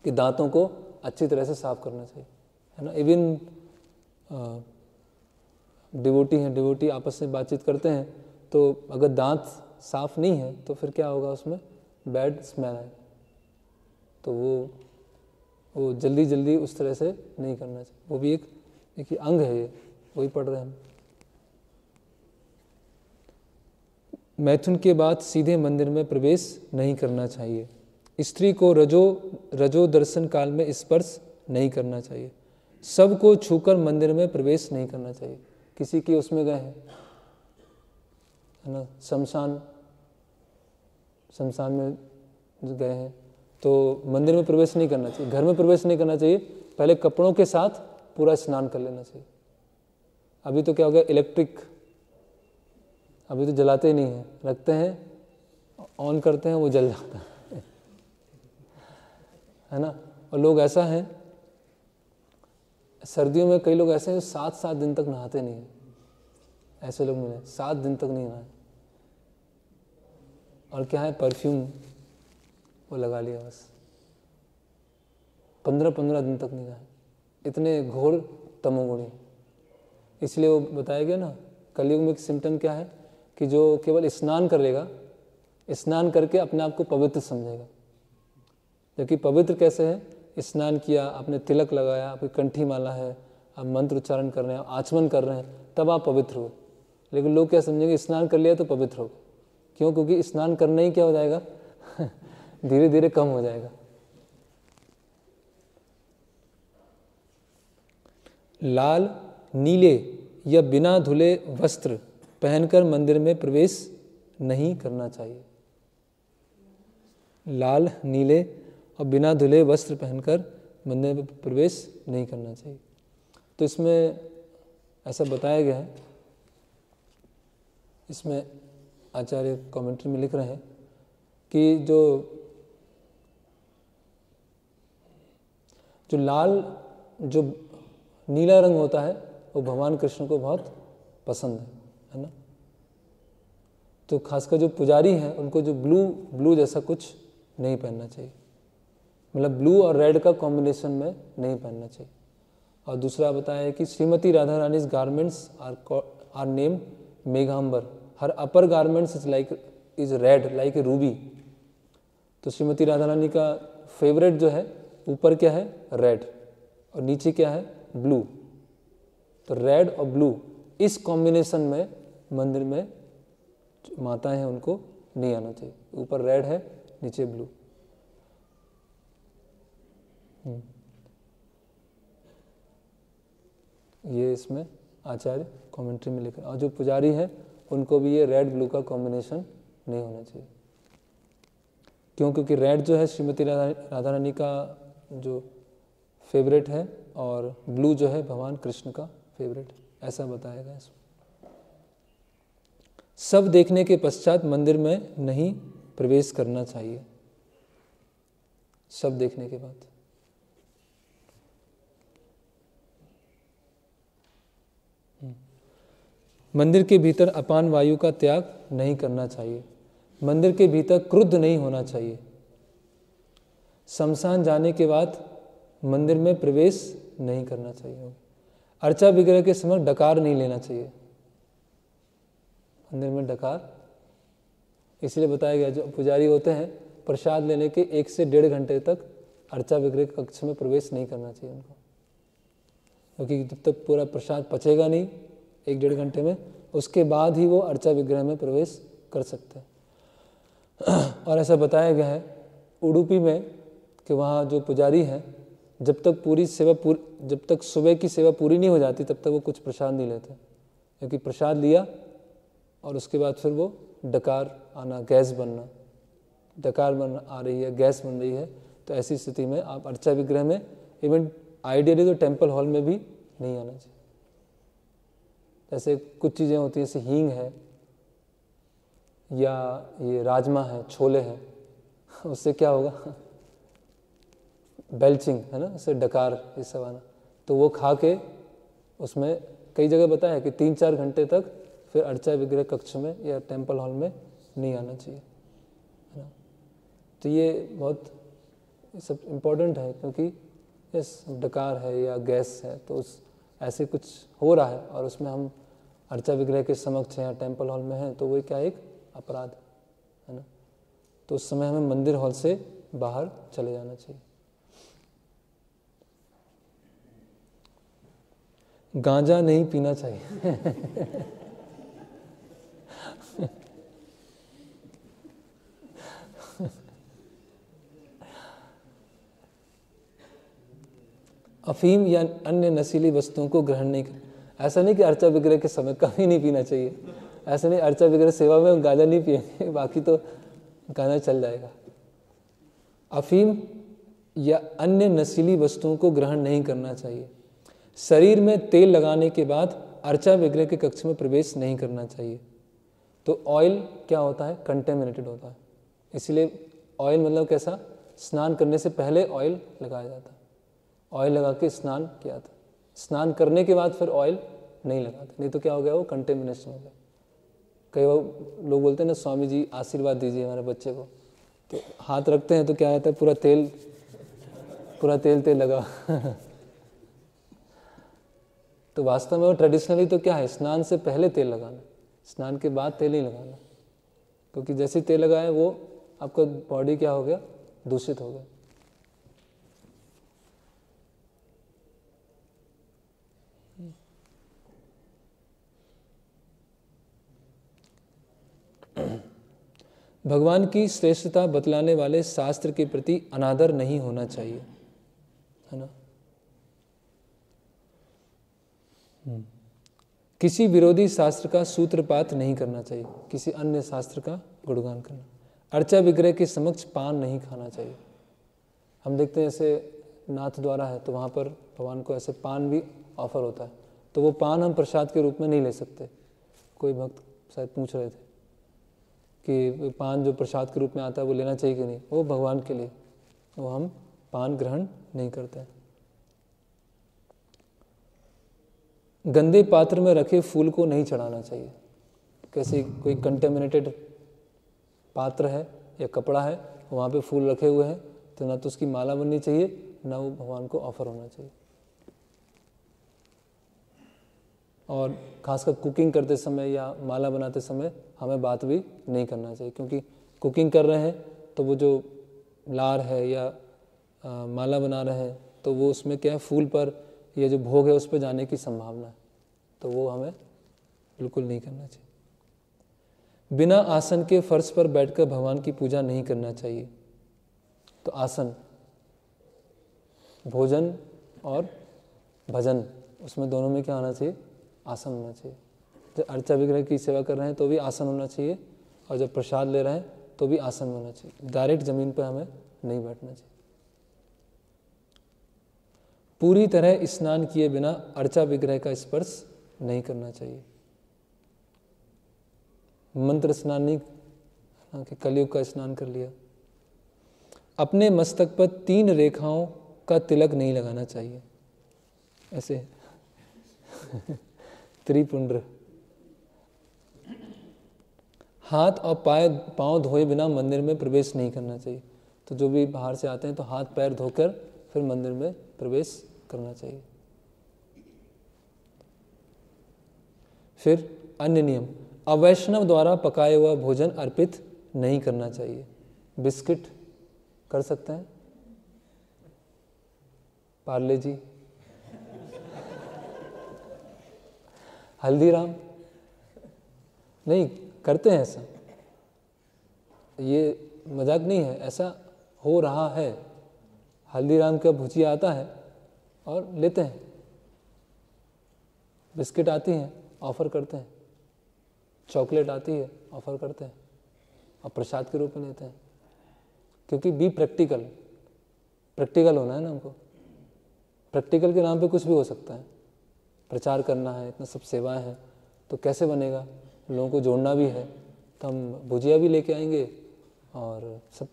Speaker 1: कि दांतों को अच्छी तरह से साफ करना चाहिए, है ना। इवन डिवोटी आपस में बातचीत करते हैं तो अगर दांत साफ नहीं है तो फिर क्या होगा, उसमें बैड स्मेल आएगा। तो वो जल्दी उस तरह से नहीं करना चाहिए। वो भी एक अंग है, ये वही पढ़ रहे हैं हम। मैथुन के बाद सीधे मंदिर में प्रवेश नहीं करना चाहिए। स्त्री को रजो दर्शन काल में स्पर्श नहीं करना चाहिए। सबको छूकर मंदिर में प्रवेश नहीं करना चाहिए। किसी की उसमें गए हैं, है ना, शमशान में गए हैं तो मंदिर में प्रवेश नहीं करना चाहिए, घर में प्रवेश नहीं करना चाहिए। पहले कपड़ों के साथ पूरा स्नान कर लेना चाहिए। अभी तो क्या हो गया, इलेक्ट्रिक, अभी तो जलाते ही नहीं है, रखते हैं, ऑन करते हैं, वो जल जाता है ना। और लोग ऐसा है, सर्दियों में कई लोग ऐसे हैं जो 7 दिन तक नहाते नहीं हैं। ऐसे लोग मिले 7 दिन तक नहीं नहाए, और क्या है, परफ्यूम वो लगा लिया बस, 15 दिन तक नहीं नहाए। इतने घोर तमोगुणी। इसलिए वो बताया गया ना, कलयुग में एक सिम्टम क्या है कि जो केवल स्नान करेगा, स्नान करके अपने आप को पवित्र समझेगा। जबकि पवित्र कैसे है, स्नान किया, आपने तिलक लगाया, आपकी कंठी माला है, आप मंत्र उच्चारण कर रहे हैं, आचमन कर रहे हैं, तब आप पवित्र हो। लेकिन लोग क्या समझेंगे, स्नान कर लिया तो पवित्र हो। क्यों? क्योंकि स्नान करना ही क्या हो जाएगा धीरे धीरे कम हो जाएगा। लाल, नीले या बिना धुले वस्त्र पहनकर मंदिर में प्रवेश नहीं करना चाहिए। लाल, नीले और बिना धुले वस्त्र पहनकर मंदिर में प्रवेश नहीं करना चाहिए। तो इसमें ऐसा बताया गया है, इसमें आचार्य कमेंट्री में लिख रहे हैं कि जो लाल, जो नीला रंग होता है वो भगवान कृष्ण को बहुत पसंद है ना। तो खासकर जो पुजारी हैं उनको जो ब्लू जैसा कुछ नहीं पहनना चाहिए, मतलब ब्लू और रेड का कॉम्बिनेशन में नहीं पहनना चाहिए। और दूसरा बताया है कि Shrimati Radha Rani's garments are named Meghambar, her upper garments is red like a ruby. तो श्रीमती राधा रानी का फेवरेट जो है ऊपर क्या है, रेड, और नीचे क्या है, ब्लू। तो रेड और ब्लू इस कॉम्बिनेशन में मंदिर में माताएं हैं उनको नहीं आना चाहिए। ऊपर रेड है, नीचे ब्लू। ये इसमें आचार्य कमेंट्री में लिखा। और जो पुजारी है उनको भी ये रेड ब्लू का कॉम्बिनेशन नहीं होना चाहिए। क्यों? क्योंकि रेड जो है श्रीमती राधा रानी का जो फेवरेट है और ब्लू जो है भगवान कृष्ण का फेवरेट है, ऐसा बताया गया इसमें। सब देखने के पश्चात मंदिर में नहीं प्रवेश करना चाहिए। सब देखने के बाद मंदिर के भीतर अपान वायु का त्याग नहीं करना चाहिए। मंदिर के भीतर क्रुद्ध नहीं होना चाहिए। शमशान जाने के बाद मंदिर में प्रवेश नहीं करना चाहिए। अर्चा विग्रह के समय डकार नहीं लेना चाहिए। मंदिर में डकार इसलिए बताया गया, जो पुजारी होते हैं प्रसाद लेने के 1 से 1.5 घंटे तक अर्चा विग्रह कक्ष में प्रवेश नहीं करना चाहिए उनको, क्योंकि जब तक पूरा प्रसाद पचेगा नहीं 1-1.5 घंटे में, उसके बाद ही वो अर्चा विग्रह में प्रवेश कर सकते हैं। और ऐसा बताया गया है उडुपी में कि वहाँ जो पुजारी हैं जब तक सुबह की सेवा पूरी नहीं हो जाती तब तक वो कुछ प्रसाद नहीं लेते, क्योंकि प्रसाद लिया और उसके बाद फिर वो डकार आना, गैस बनना, डकार बन आ रही है, गैस बन रही है, तो ऐसी स्थिति में आप अर्चा विग्रह में इवन आइडियली तो टेम्पल हॉल में भी नहीं आना चाहिए। जैसे कुछ चीज़ें होती हैं, जैसे हींग है या ये राजमा है, छोले हैं, उससे क्या होगा, बेल्चिंग है ना, उससे डकार ये सब आना, तो वो खा के उसमें कई जगह बताया है कि 3-4 घंटे तक फिर अर्चा विग्रह कक्ष में या टेम्पल हॉल में नहीं आना चाहिए, है ना। तो ये बहुत सब इम्पोर्टेंट है, क्योंकि यस डकार है या गैस है तो उस ऐसे कुछ हो रहा है और उसमें हम अर्चा विग्रह के समक्ष हैं या टेम्पल हॉल में हैं, तो वो क्या एक अपराध है ना। तो उस समय हमें मंदिर हॉल से बाहर चले जाना चाहिए। गांजा नहीं पीना चाहिए। अफीम या अन्य नशीली वस्तुओं को ग्रहण नहीं कर, ऐसा नहीं कि अर्चा विग्रह के समय कभी नहीं पीना चाहिए, ऐसा नहीं अर्चा विग्रह सेवा में गांजा नहीं पिएंगे बाकी तो गांजा चल जाएगा। अफीम या अन्य नशीली वस्तुओं को ग्रहण नहीं करना चाहिए। शरीर में तेल लगाने के बाद अर्चा विग्रह के कक्ष में प्रवेश नहीं करना चाहिए। तो ऑयल क्या होता है, कंटेमिनेटेड होता है, इसलिए ऑयल मतलब कैसा, स्नान करने से पहले ऑयल लगाया जाता है, ऑयल लगा के स्नान किया था, स्नान करने के बाद फिर ऑयल नहीं लगाते, नहीं तो क्या हो गया, वो कंटेमिनेशन हो गया। कई लोग बोलते हैं ना, स्वामी जी आशीर्वाद दीजिए हमारे बच्चे को, तो हाथ रखते हैं तो क्या रहता है, पूरा तेल लगा। तो वास्तव में वो ट्रेडिशनली तो क्या है, स्नान से पहले तेल लगाना, स्नान के बाद तेल नहीं लगाना, क्योंकि जैसे तेल लगाए वो आपका बॉडी क्या हो गया, दूषित हो गया। भगवान की श्रेष्ठता बतलाने वाले शास्त्र के प्रति अनादर नहीं होना चाहिए, है ना। किसी विरोधी शास्त्र का सूत्रपात नहीं करना चाहिए, किसी अन्य शास्त्र का गुणगान करना। अर्चा विग्रह के समक्ष पान नहीं खाना चाहिए। हम देखते हैं जैसे नाथ द्वारा है तो वहाँ पर भगवान को ऐसे पान भी ऑफर होता है, तो वो पान हम प्रसाद के रूप में नहीं ले सकते। कोई भक्त शायद पूछ रहे थे कि पान जो प्रसाद के रूप में आता है वो लेना चाहिए कि नहीं, वो भगवान के लिए, वो हम पान ग्रहण नहीं करते। गंदे पात्र में रखे फूल को नहीं चढ़ाना चाहिए। कैसे कोई कंटेमिनेटेड पात्र है या कपड़ा है, वहाँ पे फूल रखे हुए हैं, तो ना तो उसकी माला बननी चाहिए, ना वो भगवान को ऑफर होना चाहिए। और खासकर कुकिंग करते समय या माला बनाते समय हमें बात भी नहीं करना चाहिए, क्योंकि कुकिंग कर रहे हैं तो वो जो लार है या माला बना रहे हैं तो वो उसमें क्या है, फूल पर ये जो भोग है उस पर जाने की संभावना है, तो वो हमें बिल्कुल नहीं करना चाहिए। बिना आसन के फर्श पर बैठकर भगवान की पूजा नहीं करना चाहिए। तो आसन, भोजन और भजन, उसमें दोनों में क्या होना चाहिए, आसन होना चाहिए। जब अर्चा विग्रह की सेवा कर रहे हैं तो भी आसन होना चाहिए, और जब प्रसाद ले रहे हैं तो भी आसन होना चाहिए। डायरेक्ट जमीन पर हमें नहीं बैठना चाहिए। पूरी तरह स्नान किए बिना अर्चा विग्रह का स्पर्श नहीं करना चाहिए। मंत्र स्नान नहीं कि कलयुग का स्नान कर लिया। अपने मस्तक पर 3 रेखाओं का तिलक नहीं लगाना चाहिए, ऐसे त्रिपुंड्र। हाथ और पांव धोए बिना मंदिर में प्रवेश नहीं करना चाहिए। तो जो भी बाहर से आते हैं तो हाथ पैर धोकर फिर मंदिर में प्रवेश करना चाहिए। फिर अन्य नियम, अवैष्णव द्वारा पकाया हुआ भोजन अर्पित नहीं करना चाहिए। बिस्किट कर सकते हैं, पार्ले जी, हल्दीराम नहीं करते हैं ऐसा, ये मजाक नहीं है, ऐसा हो रहा है। हल्दीराम का भुजिया आता है और लेते हैं, बिस्किट आती हैं ऑफर करते हैं, चॉकलेट आती है ऑफर करते हैं और प्रसाद के रूप में लेते हैं। क्योंकि बी प्रैक्टिकल होना है ना हमको, प्रैक्टिकल के नाम पे कुछ भी हो सकता है, प्रचार करना है, इतना सब सेवाएं हैं, तो कैसे बनेगा? लोगों को जोड़ना भी है, तो हम भुजिया भी लेके आएंगे और सब,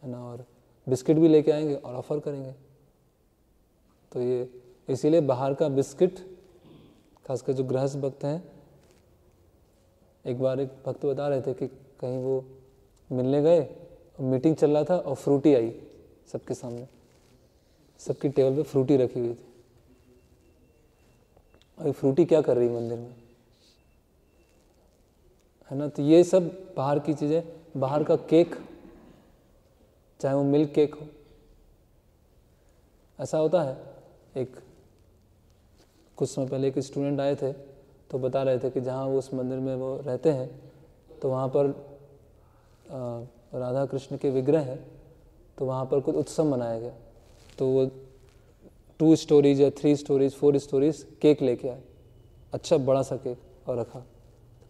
Speaker 1: है ना, और बिस्किट भी लेके आएंगे और ऑफ़र करेंगे। तो ये इसीलिए बाहर का बिस्किट, खासकर जो गृहस्थ भक्त हैं, एक बार एक भक्त बता रहे थे कि कहीं वो मिलने गए, मीटिंग चल रहा था और फ्रूटी आई सबके सामने, सबकी टेबल पे फ्रूटी रखी हुई थी। और फ्रूटी क्या कर रही मंदिर में, है ना? तो ये सब बाहर की चीज़ें, बाहर का केक, चाहे वो मिल्क केक हो, ऐसा होता है। एक कुछ समय पहले एक स्टूडेंट आए थे, तो बता रहे थे कि जहाँ वो उस मंदिर में वो रहते हैं, तो वहाँ पर राधा कृष्ण के विग्रह है, तो वहाँ पर कुछ उत्सव मनाया गया। तो वो 2 स्टोरीज या 3 स्टोरीज 4 स्टोरीज केक लेके आए, अच्छा बड़ा सा केक, और रखा।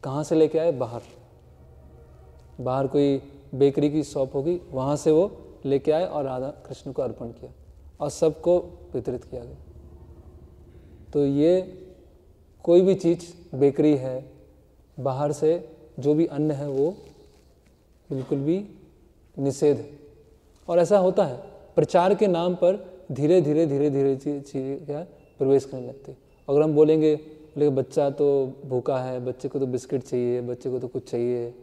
Speaker 1: कहाँ से लेके आए? बाहर कोई बेकरी की शॉप होगी, वहाँ से वो लेके आए और राधा कृष्ण को अर्पण किया और सबको वितरित किया गया। तो ये कोई भी चीज़, बेकरी है, बाहर से जो भी अन्न है, वो बिल्कुल भी निषेध है। और ऐसा होता है, प्रचार के नाम पर धीरे धीरे चीज़ें क्या प्रवेश करने लगती है। अगर हम बोलेंगे लेकिन बच्चा तो भूखा है, बच्चे को तो बिस्किट चाहिए, बच्चे को तो कुछ चाहिए,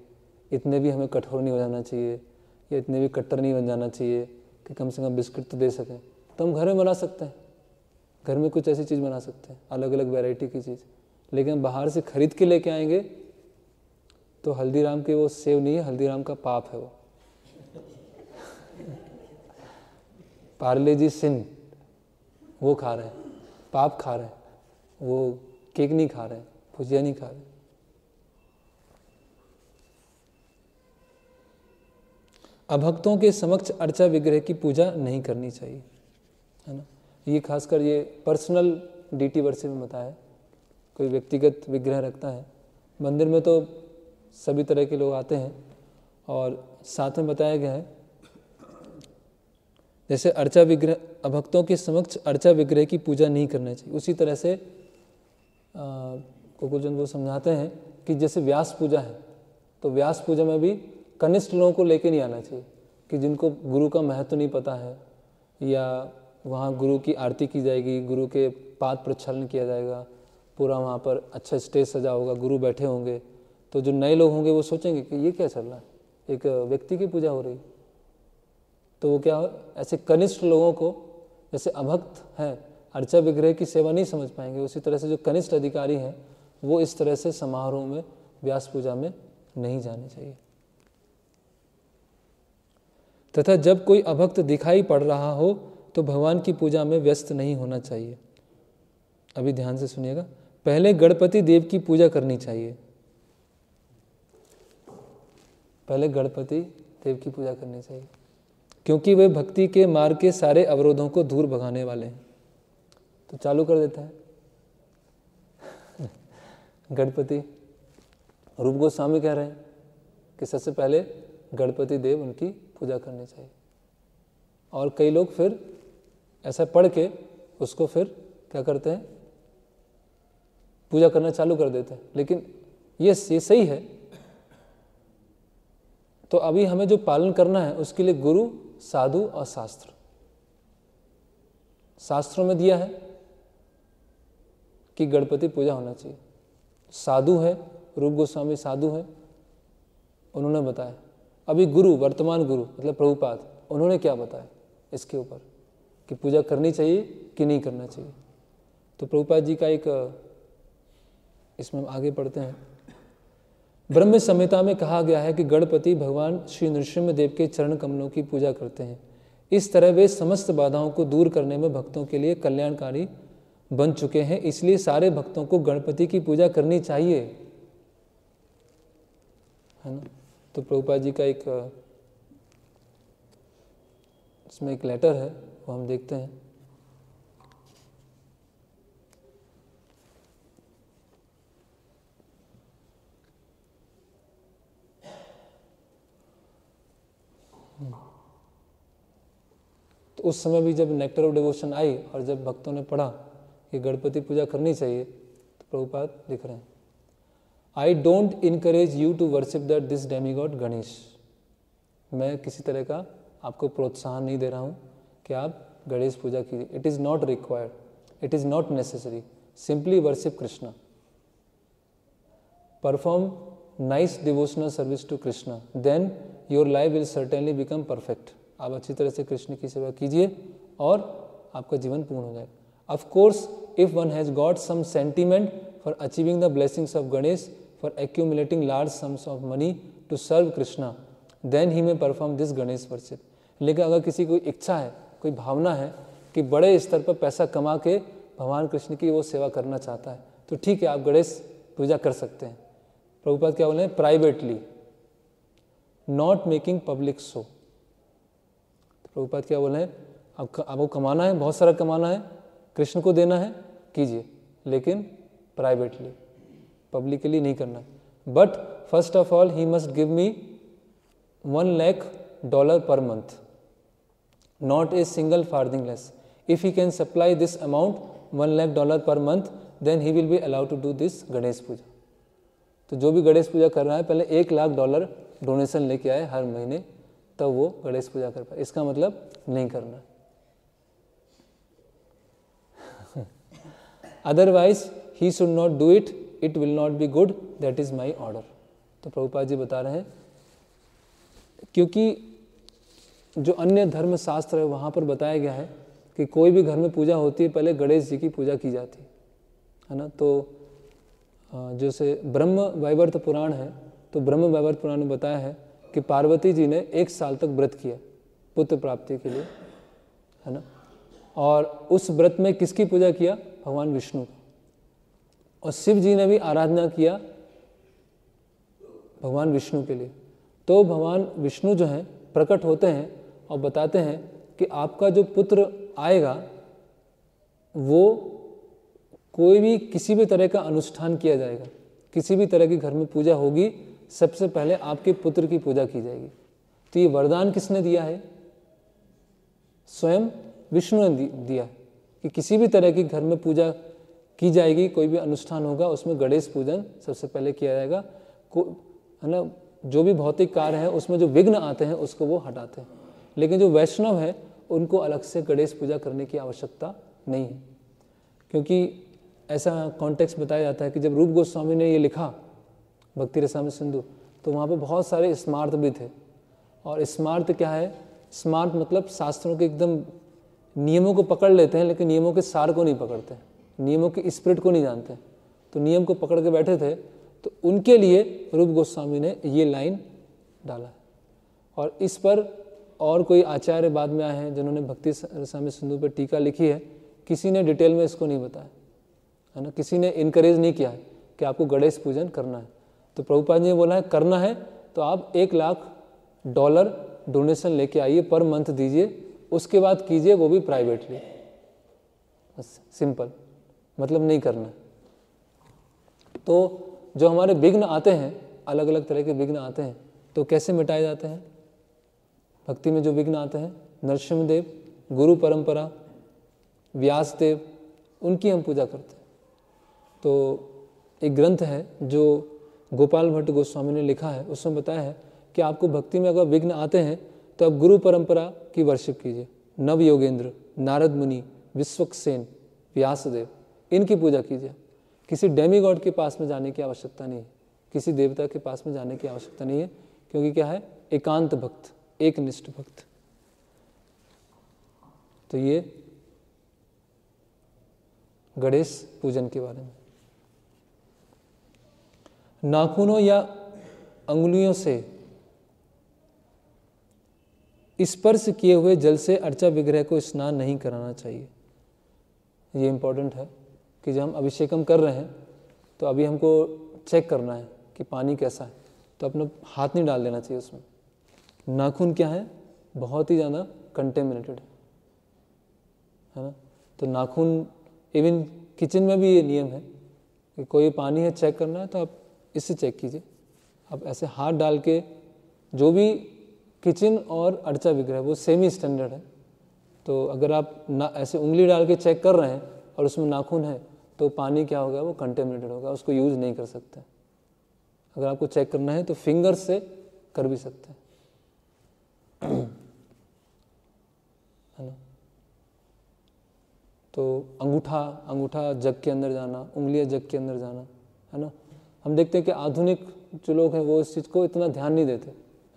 Speaker 1: इतने भी हमें कठोर नहीं हो जाना चाहिए, या इतने भी कट्टर नहीं बन जाना चाहिए कि कम से कम बिस्किट तो दे सकें, तो हम घर में बना सकते हैं। घर में कुछ ऐसी चीज़ बना सकते हैं, अलग अलग वैरायटी की चीज़। लेकिन बाहर से खरीद के लेके आएंगे तो हल्दीराम के वो सेव नहीं है, हल्दीराम का पाप है वो। पार्ले जी सिन वो खा रहे हैं, पाप खा रहे हैं, वो केक नहीं खा रहे हैं, भुजिया नहीं खा रहे हैं। अभक्तों के समक्ष अर्चा विग्रह की पूजा नहीं करनी चाहिए, है ना। ये खासकर ये पर्सनल डीटी वर्षे में बताया है। कोई व्यक्तिगत विग्रह रखता है मंदिर में तो सभी तरह के लोग आते हैं, और साथ में बताया गया है जैसे अर्चा विग्रह, अभक्तों के समक्ष अर्चा विग्रह की पूजा नहीं करना चाहिए। उसी तरह से गोकुलचंद वो समझाते हैं कि जैसे व्यास पूजा है, तो व्यास पूजा में भी कनिष्ठ लोगों को लेके नहीं आना चाहिए, कि जिनको गुरु का महत्व नहीं पता है, या वहाँ गुरु की आरती की जाएगी, गुरु के पाद प्रक्षालन किया जाएगा, पूरा वहाँ पर अच्छा स्टेज सजा होगा, गुरु बैठे होंगे, तो जो नए लोग होंगे वो सोचेंगे कि ये क्या चल रहा है, एक व्यक्ति की पूजा हो रही। तो वो क्या, ऐसे कनिष्ठ लोगों को, जैसे अभक्त हैं अर्चा विग्रह की सेवा नहीं समझ पाएंगे, उसी तरह से जो कनिष्ठ अधिकारी हैं वो इस तरह से समारोह में, व्यास पूजा में नहीं जाने चाहिए। तथा जब कोई अभक्त दिखाई पड़ रहा हो तो भगवान की पूजा में व्यस्त नहीं होना चाहिए। अभी ध्यान से सुनिएगा, पहले गणपति देव की पूजा करनी चाहिए, पहले गणपति देव की पूजा करनी चाहिए, क्योंकि वे भक्ति के मार्ग के सारे अवरोधों को दूर भगाने वाले हैं। तो चालू कर देते हैं गणपति, रूप गोस्वामी कह रहे हैं कि सबसे पहले गणपति देव उनकी पूजा करनी चाहिए। और कई लोग फिर ऐसा पढ़ के उसको फिर क्या करते हैं, पूजा करना चालू कर देते हैं। लेकिन ये सही है। तो अभी हमें जो पालन करना है उसके लिए गुरु, साधु और शास्त्र, शास्त्रों में दिया है कि गणपति पूजा होना चाहिए। साधु है, रूप गोस्वामी साधु है, उन्होंने बताया। अभी गुरु, वर्तमान गुरु मतलब प्रभुपाद, उन्होंने क्या बताया इसके ऊपर कि पूजा करनी चाहिए कि नहीं करना चाहिए। तो प्रभुपाद जी का एक, इसमें हम आगे पढ़ते हैं। ब्रह्म संहिता में कहा गया है कि गणपति भगवान श्री नृसिंह देव के चरण कमलों की पूजा करते हैं। इस तरह वे समस्त बाधाओं को दूर करने में भक्तों के लिए कल्याणकारी बन चुके हैं। इसलिए सारे भक्तों को गणपति की पूजा करनी चाहिए, है ना। तो प्रभुपाद जी का एक, इसमें एक लेटर है, वो हम देखते हैं। तो तो उस समय भी जब नेक्टर ऑफ डिवोशन आई और जब भक्तों ने पढ़ा कि गणपति पूजा करनी चाहिए, तो प्रभुपाद लिख रहे हैं, I don't encourage you to worship that this demigod Ganesh. मैं किसी तरह का आपको प्रोत्साहन नहीं दे रहा हूँ कि आप गणेश पूजा कीजिए। It is not required, it is not necessary, simply worship Krishna, perform nice devotional service to Krishna, then your life will certainly become perfect. आप अच्छी तरह से कृष्ण की सेवा कीजिए और आपका जीवन पूर्ण हो जाएगा। Of course if one has got some sentiment for achieving the blessings of Ganesh, for accumulating large sums of money to serve Krishna, then he may perform this Ganesh worship. लेकिन अगर किसी को इच्छा है, कोई भावना है कि बड़े स्तर पर पैसा कमा के भगवान कृष्ण की वो सेवा करना चाहता है, तो ठीक है, आप गणेश पूजा कर सकते हैं। प्रभुपाद क्या बोले हैं, privately, not making public show. Prabhupada क्या बोले हैं, आपको कमाना है, बहुत सारा कमाना है, कृष्ण को देना है, कीजिए, लेकिन प्राइवेटली, पब्लिकली नहीं करना। But first of all he must give me $1 lakh per month, not a single farthing less. If he can supply this amount, $1 lakh per month, then he will be allowed to do this Ganesh Puja. तो जो भी गणेश पूजा कर रहा है, पहले $1 lakh donation लेके आए हर महीने, तब वो गणेश पूजा कर पाए। इसका मतलब नहीं करना। Otherwise he should not do it, it will not be good, that is my order. तो प्रभुपाद जी बता रहे हैं, क्योंकि जो अन्य धर्म शास्त्र है वहाँ पर बताया गया है कि कोई भी घर में पूजा होती है, पहले गणेश जी की पूजा की जाती है ना। तो जैसे ब्रह्म वैवर्त पुराण है, तो ब्रह्म वैवर्त पुराण में बताया है कि पार्वती जी ने 1 साल तक व्रत किया पुत्र प्राप्ति के लिए, है ना। और उस व्रत में किसकी पूजा किया, भगवान विष्णु का। और शिव जी ने भी आराधना किया भगवान विष्णु के लिए। तो भगवान विष्णु जो हैं प्रकट होते हैं और बताते हैं कि आपका जो पुत्र आएगा वो कोई भी किसी भी तरह का अनुष्ठान किया जाएगा, किसी भी तरह की घर में पूजा होगी, सबसे पहले आपके पुत्र की पूजा की जाएगी। तो ये वरदान किसने दिया है, स्वयं विष्णु ने दिया है कि किसी भी तरह की घर में पूजा की जाएगी, कोई भी अनुष्ठान होगा, उसमें गणेश पूजन सबसे पहले किया जाएगा, है ना। जो भी भौतिक कार्य है उसमें जो विघ्न आते हैं उसको वो हटाते हैं। लेकिन जो वैष्णव है उनको अलग से गणेश पूजा करने की आवश्यकता नहीं है, क्योंकि ऐसा कॉन्टेक्स्ट बताया जाता है कि जब रूप गोस्वामी ने ये लिखा भक्ति रसामृत सिंधु, तो वहाँ पे बहुत सारे स्मार्त भी थे। और स्मार्त क्या है, स्मार्त मतलब शास्त्रों के एकदम नियमों को पकड़ लेते हैं, लेकिन नियमों के सार को नहीं पकड़ते, नियमों के स्पिरिट को नहीं जानते। तो नियम को पकड़ के बैठे थे, तो उनके लिए रूप गोस्वामी ने ये लाइन डाला है। और इस पर और कोई आचार्य बाद में आए हैं जिन्होंने भक्ति रसामृत सिंधु पर टीका लिखी है, किसी ने डिटेल में इसको नहीं बताया, है ना। किसी ने इनकरेज नहीं किया है कि आपको गणेश पूजन करना है। तो प्रभुपाद जी ने बोला है करना है तो आप $1 लाख डोनेशन लेके आइए, पर मंथ दीजिए, उसके बाद कीजिए, वो भी प्राइवेटली, बस सिंपल, मतलब नहीं करना। तो जो हमारे विघ्न आते हैं, अलग अलग तरह के विघ्न आते हैं, तो कैसे मिटाए जाते हैं। भक्ति में जो विघ्न आते हैं, नरसिंहदेव, गुरु परंपरा, व्यास देव, उनकी हम पूजा करते हैं। तो एक ग्रंथ है जो गोपाल भट्ट गोस्वामी ने लिखा है, उसमें बताया है कि आपको भक्ति में अगर विघ्न आते हैं तो आप गुरु परंपरा की वर्शिप कीजिए। नव योगेंद्र, नारद मुनि, विश्वक्सेन, व्यासदेव, इनकी पूजा कीजिए। किसी डेमी गॉड के पास में जाने की आवश्यकता नहीं है, किसी देवता के पास में जाने की आवश्यकता नहीं है, क्योंकि क्या है, एकांत भक्त, एक निष्ठ भक्त। तो ये गणेश पूजन के बारे में। नाखूनों या अंगुलियों से स्पर्श किए हुए जल से अर्चा विग्रह को स्नान नहीं कराना चाहिए। ये इम्पोर्टेंट है कि जब हम अभिषेकम कर रहे हैं तो अभी हमको चेक करना है कि पानी कैसा है, तो अपना हाथ नहीं डाल देना चाहिए उसमें। नाखून क्या है, बहुत ही ज़्यादा कंटेमिनेटेड है ना। तो नाखून, इवन किचन में भी ये नियम है कि कोई पानी है चेक करना है तो आप इससे चेक कीजिए। आप ऐसे हाथ डाल के, जो भी किचन और अर्चा विग्रह वो सेमी स्टैंडर्ड है, तो अगर आप ना ऐसे उंगली डाल के चेक कर रहे हैं और उसमें नाखून है तो पानी क्या होगा, वो कंटेमिनेटेड होगा, उसको यूज़ नहीं कर सकते। अगर आपको चेक करना है तो फिंगर से कर भी सकते हैं, है ना। तो अंगूठा जग के अंदर जाना, उंगलियां जग के अंदर जाना, है ना। हम देखते हैं कि आधुनिक जो लोग हैं वो इस चीज़ को इतना ध्यान नहीं देते,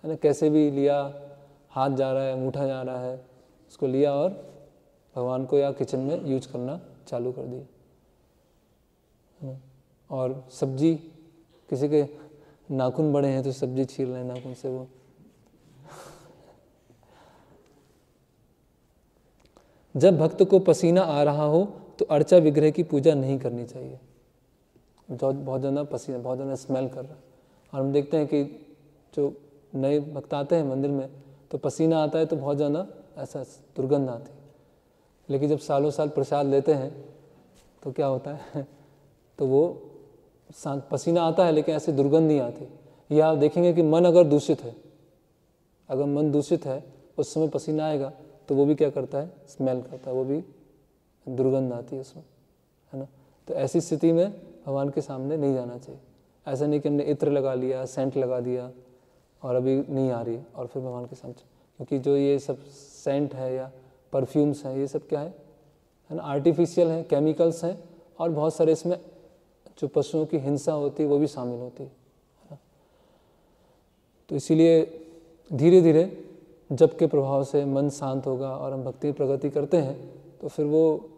Speaker 1: है ना। कैसे भी लिया, हाथ जा रहा है, अंगूठा जा रहा है, उसको लिया और भगवान को या किचन में यूज करना चालू कर दिया, है ना। और सब्जी, किसी के नाखून बड़े हैं तो सब्जी छील रहे हैं नाखून से वो। जब भक्त को पसीना आ रहा हो तो अर्चा विग्रह की पूजा नहीं करनी चाहिए। बहुत ज़्यादा पसीना, बहुत ज़्यादा स्मेल कर रहा है, और हम देखते हैं कि जो नए भक्त आते हैं मंदिर में तो पसीना आता है तो बहुत ज़्यादा ऐसा दुर्गंध आती है। लेकिन जब सालों साल प्रसाद लेते हैं तो क्या होता है तो वो पसीना आता है लेकिन ऐसी दुर्गंध नहीं आती। या आप देखेंगे कि मन अगर दूषित है, अगर मन दूषित है उस समय पसीना आएगा तो वो भी क्या करता है, स्मेल करता है, वो भी दुर्गंध आती है उसमें, है ना। तो ऐसी स्थिति में भगवान के सामने नहीं जाना चाहिए। ऐसा नहीं कि हमने इत्र लगा लिया, सेंट लगा दिया और अभी नहीं आ रही और फिर भगवान के सामने, क्योंकि जो ये सब सेंट है या परफ्यूम्स हैं ये सब क्या है ना, आर्टिफिशियल हैं, केमिकल्स हैं, और बहुत सारे इसमें जो पशुओं की हिंसा होती है वो भी शामिल होती है ना। तो इसीलिए धीरे धीरे जप के प्रभाव से मन शांत होगा और हम भक्ति प्रगति करते हैं तो फिर वो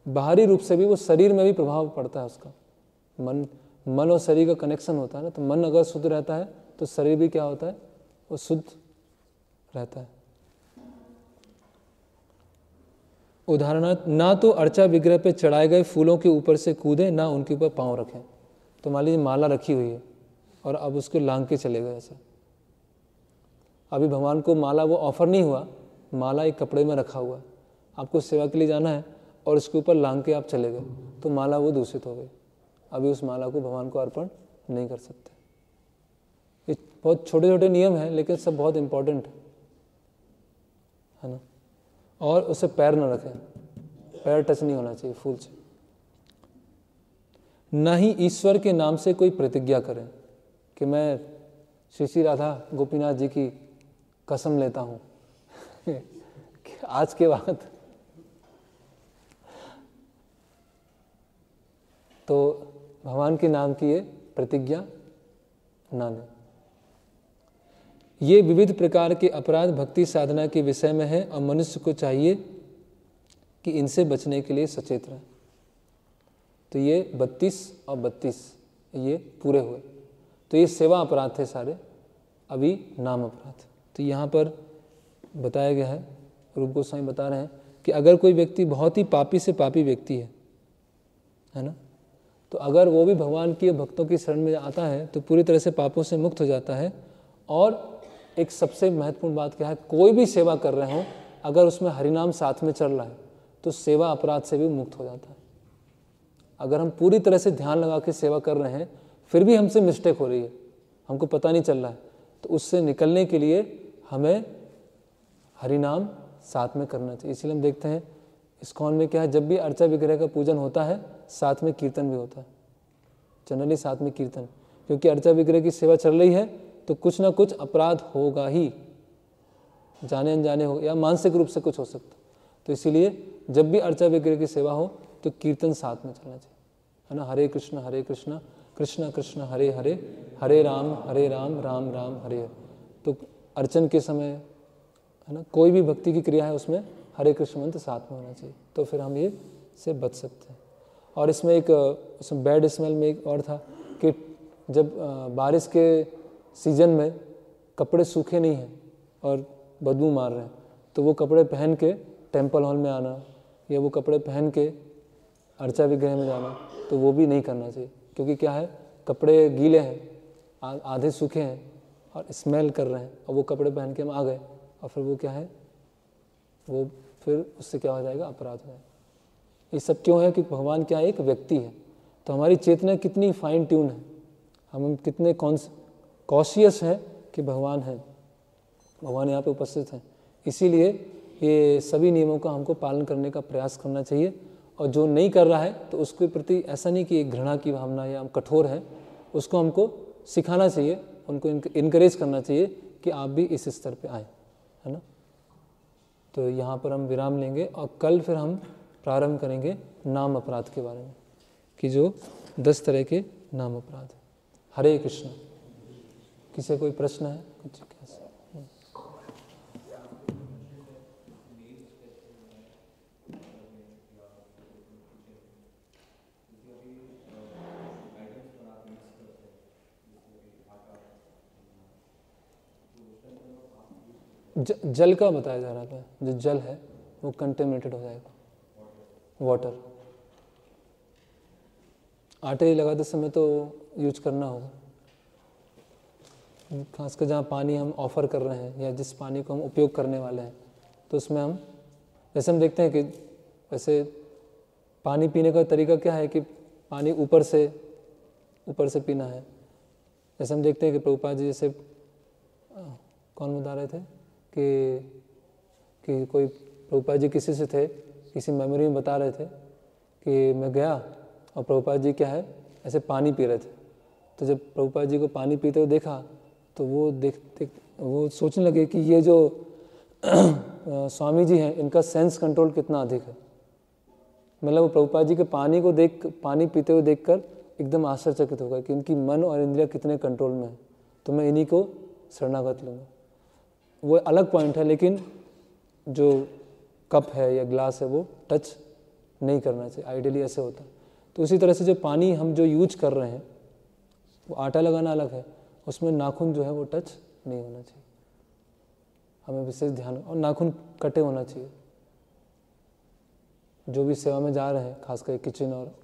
Speaker 1: बाहरी रूप से भी, वो शरीर में भी प्रभाव पड़ता है उसका। मन और शरीर का कनेक्शन होता है ना, तो मन अगर शुद्ध रहता है तो शरीर भी क्या होता है, वो शुद्ध रहता है। उदाहरणार्थ, ना तो अर्चा विग्रह पे चढ़ाए गए फूलों के ऊपर से कूदें, ना उनके ऊपर पांव रखें। तो मान लीजिए माला रखी हुई है और अब उसको लांग के चले गए ऐसे। अभी भगवान को माला वो ऑफर नहीं हुआ, माला एक कपड़े में रखा हुआ है, आपको सेवा के लिए जाना है और उसके ऊपर लांग के आप चले गए तो माला वो दूषित हो गई। अभी उस माला को भगवान को अर्पण नहीं कर सकते। ये बहुत छोटे छोटे नियम हैं लेकिन सब बहुत इम्पोर्टेंट है ना। और उसे पैर न रखें, पैर टच नहीं होना चाहिए फूल से। न ही ईश्वर के नाम से कोई प्रतिज्ञा करें कि मैं श्री श्री राधा गोपीनाथ जी की कसम लेता हूँ आज के बाद तो भगवान के नाम की ये प्रतिज्ञा ना लें। ये विविध प्रकार के अपराध भक्ति साधना के विषय में है और मनुष्य को चाहिए कि इनसे बचने के लिए सचेत रहे। तो ये 32 और 32 ये पूरे हुए, तो ये सेवा अपराध थे सारे, अभी नाम अपराध। तो यहाँ पर बताया गया है, रूप गोस्वामी बता रहे हैं कि अगर कोई व्यक्ति बहुत ही पापी से पापी व्यक्ति है ना, तो अगर वो भी भगवान की भक्तों की शरण में आता है तो पूरी तरह से पापों से मुक्त हो जाता है। और एक सबसे महत्वपूर्ण बात क्या है, कोई भी सेवा कर रहे हो अगर उसमें हरिनाम साथ में चल रहा है तो सेवा अपराध से भी मुक्त हो जाता है। अगर हम पूरी तरह से ध्यान लगा के सेवा कर रहे हैं फिर भी हमसे मिस्टेक हो रही है, हमको पता नहीं चल रहा है, तो उससे निकलने के लिए हमें हरिनाम साथ में करना चाहिए। इसलिए हम देखते हैं इस्कॉन में क्या है, जब भी अर्चा विग्रह का पूजन होता है साथ में कीर्तन भी होता है, जनरली साथ में कीर्तन, क्योंकि अर्चा विग्रह की सेवा चल रही है तो कुछ ना कुछ अपराध होगा ही, जाने अनजाने हो या मानसिक रूप से कुछ हो सकता। तो इसीलिए जब भी अर्चा विग्रह की सेवा हो तो कीर्तन साथ में चलना चाहिए, है ना। हरे कृष्ण कृष्ण कृष्ण हरे हरे, हरे राम राम राम हरे हरे। तो अर्चन के समय, है ना, कोई भी भक्ति की क्रिया है उसमें हरे कृष्ण मंत्र साथ में होना चाहिए, तो फिर हम ये से बच सकते हैं। और इसमें एक उसमें बैड स्मेल में एक और था कि जब बारिश के सीजन में कपड़े सूखे नहीं हैं और बदबू मार रहे हैं तो वो कपड़े पहन के टेम्पल हॉल में आना या वो कपड़े पहन के अर्चा विग्रह में जाना, तो वो भी नहीं करना चाहिए। क्योंकि क्या है, कपड़े गीले हैं, आधे सूखे हैं और स्मेल कर रहे हैं, और वो कपड़े पहन के हम आ गए और फिर वो क्या है, वो फिर उससे क्या हो जाएगा, अपराध हो जाएगा। ये सब क्यों है कि भगवान क्या है, एक व्यक्ति है। तो हमारी चेतना कितनी फाइन ट्यून है, हम कितने कॉन्शियस हैं कि भगवान है, भगवान यहाँ पे उपस्थित हैं। इसीलिए ये सभी नियमों का हमको पालन करने का प्रयास करना चाहिए। और जो नहीं कर रहा है तो उसके प्रति ऐसा नहीं कि एक घृणा की भावना या हम कठोर हैं, उसको हमको सिखाना चाहिए, उनको इनकरेज करना चाहिए कि आप भी इस स्तर पे आएँ, है ना। तो यहाँ पर हम विराम लेंगे और कल फिर हम प्रारंभ करेंगे नाम अपराध के बारे में, कि जो 10 तरह के नाम अपराध। हरे कृष्ण। किसी कोई प्रश्न है कुछ? कैसे जल का बताया जा रहा था, जो जल है वो कंटेमिनेटेड हो जाएगा, वाटर। आटे लगाते समय तो यूज करना होगा, खासकर जहाँ पानी हम ऑफर कर रहे हैं या जिस पानी को हम उपयोग करने वाले हैं, तो उसमें हम जैसे हम देखते हैं कि वैसे पानी पीने का तरीका क्या है कि पानी ऊपर से पीना है। जैसे हम देखते हैं कि प्रभुपाद जी जैसे कौन बता रहे थे कि कोई प्रभुपाद जी किसी से थे, किसी मेमोरी में बता रहे थे कि मैं गया और प्रभुपाद जी क्या है ऐसे पानी पी रहे थे। तो जब प्रभुपाद जी को पानी पीते हुए देखा तो वो सोचने लगे कि ये जो स्वामी जी हैं इनका सेंस कंट्रोल कितना अधिक है। मतलब वो प्रभुपाद जी के पानी पीते हुए देखकर एकदम आश्चर्यचकित हो गए कि इनकी मन और इंद्रिया कितने कंट्रोल में है, तो मैं इन्हीं को शरणागत लूँगा। वो अलग पॉइंट है, लेकिन जो कप है या ग्लास है वो टच नहीं करना चाहिए, आइडियली ऐसे होता है। तो उसी तरह से जो पानी हम जो यूज कर रहे हैं, वो आटा लगाना अलग है, उसमें नाखून जो है वो टच नहीं होना चाहिए, हमें विशेष ध्यान, और नाखून कटे होना चाहिए। जो भी सेवा में जा रहे हैं खासकर किचन और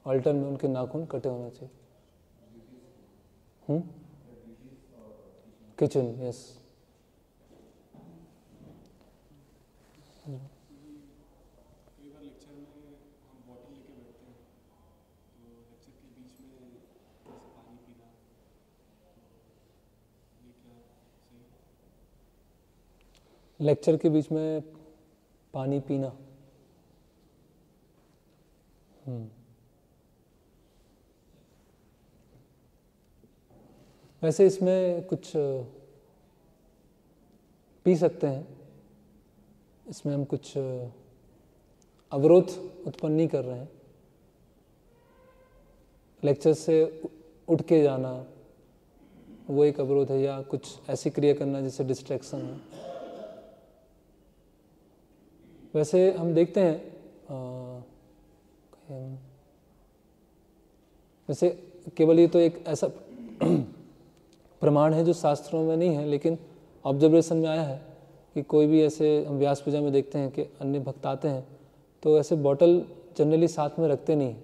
Speaker 1: ऑल्टर में, उनके नाखून कटे होना चाहिए। Kitchen, yes. लेक्चर के बीच में पानी पीना, वैसे इसमें कुछ पी सकते हैं, इसमें हम कुछ अवरोध उत्पन्न नहीं कर रहे हैं। लेक्चर से उठ के जाना वो एक अवरोध है, या कुछ ऐसी क्रिया करना जिससे डिस्ट्रैक्शन है। वैसे हम देखते हैं वैसे केवल ये तो एक ऐसा प्रमाण है जो शास्त्रों में नहीं है, लेकिन ऑब्जर्वेशन में आया है कि कोई भी ऐसे हम व्यास पूजा में देखते हैं कि अन्य भक्त आते हैं तो ऐसे बॉटल जनरली साथ में रखते नहीं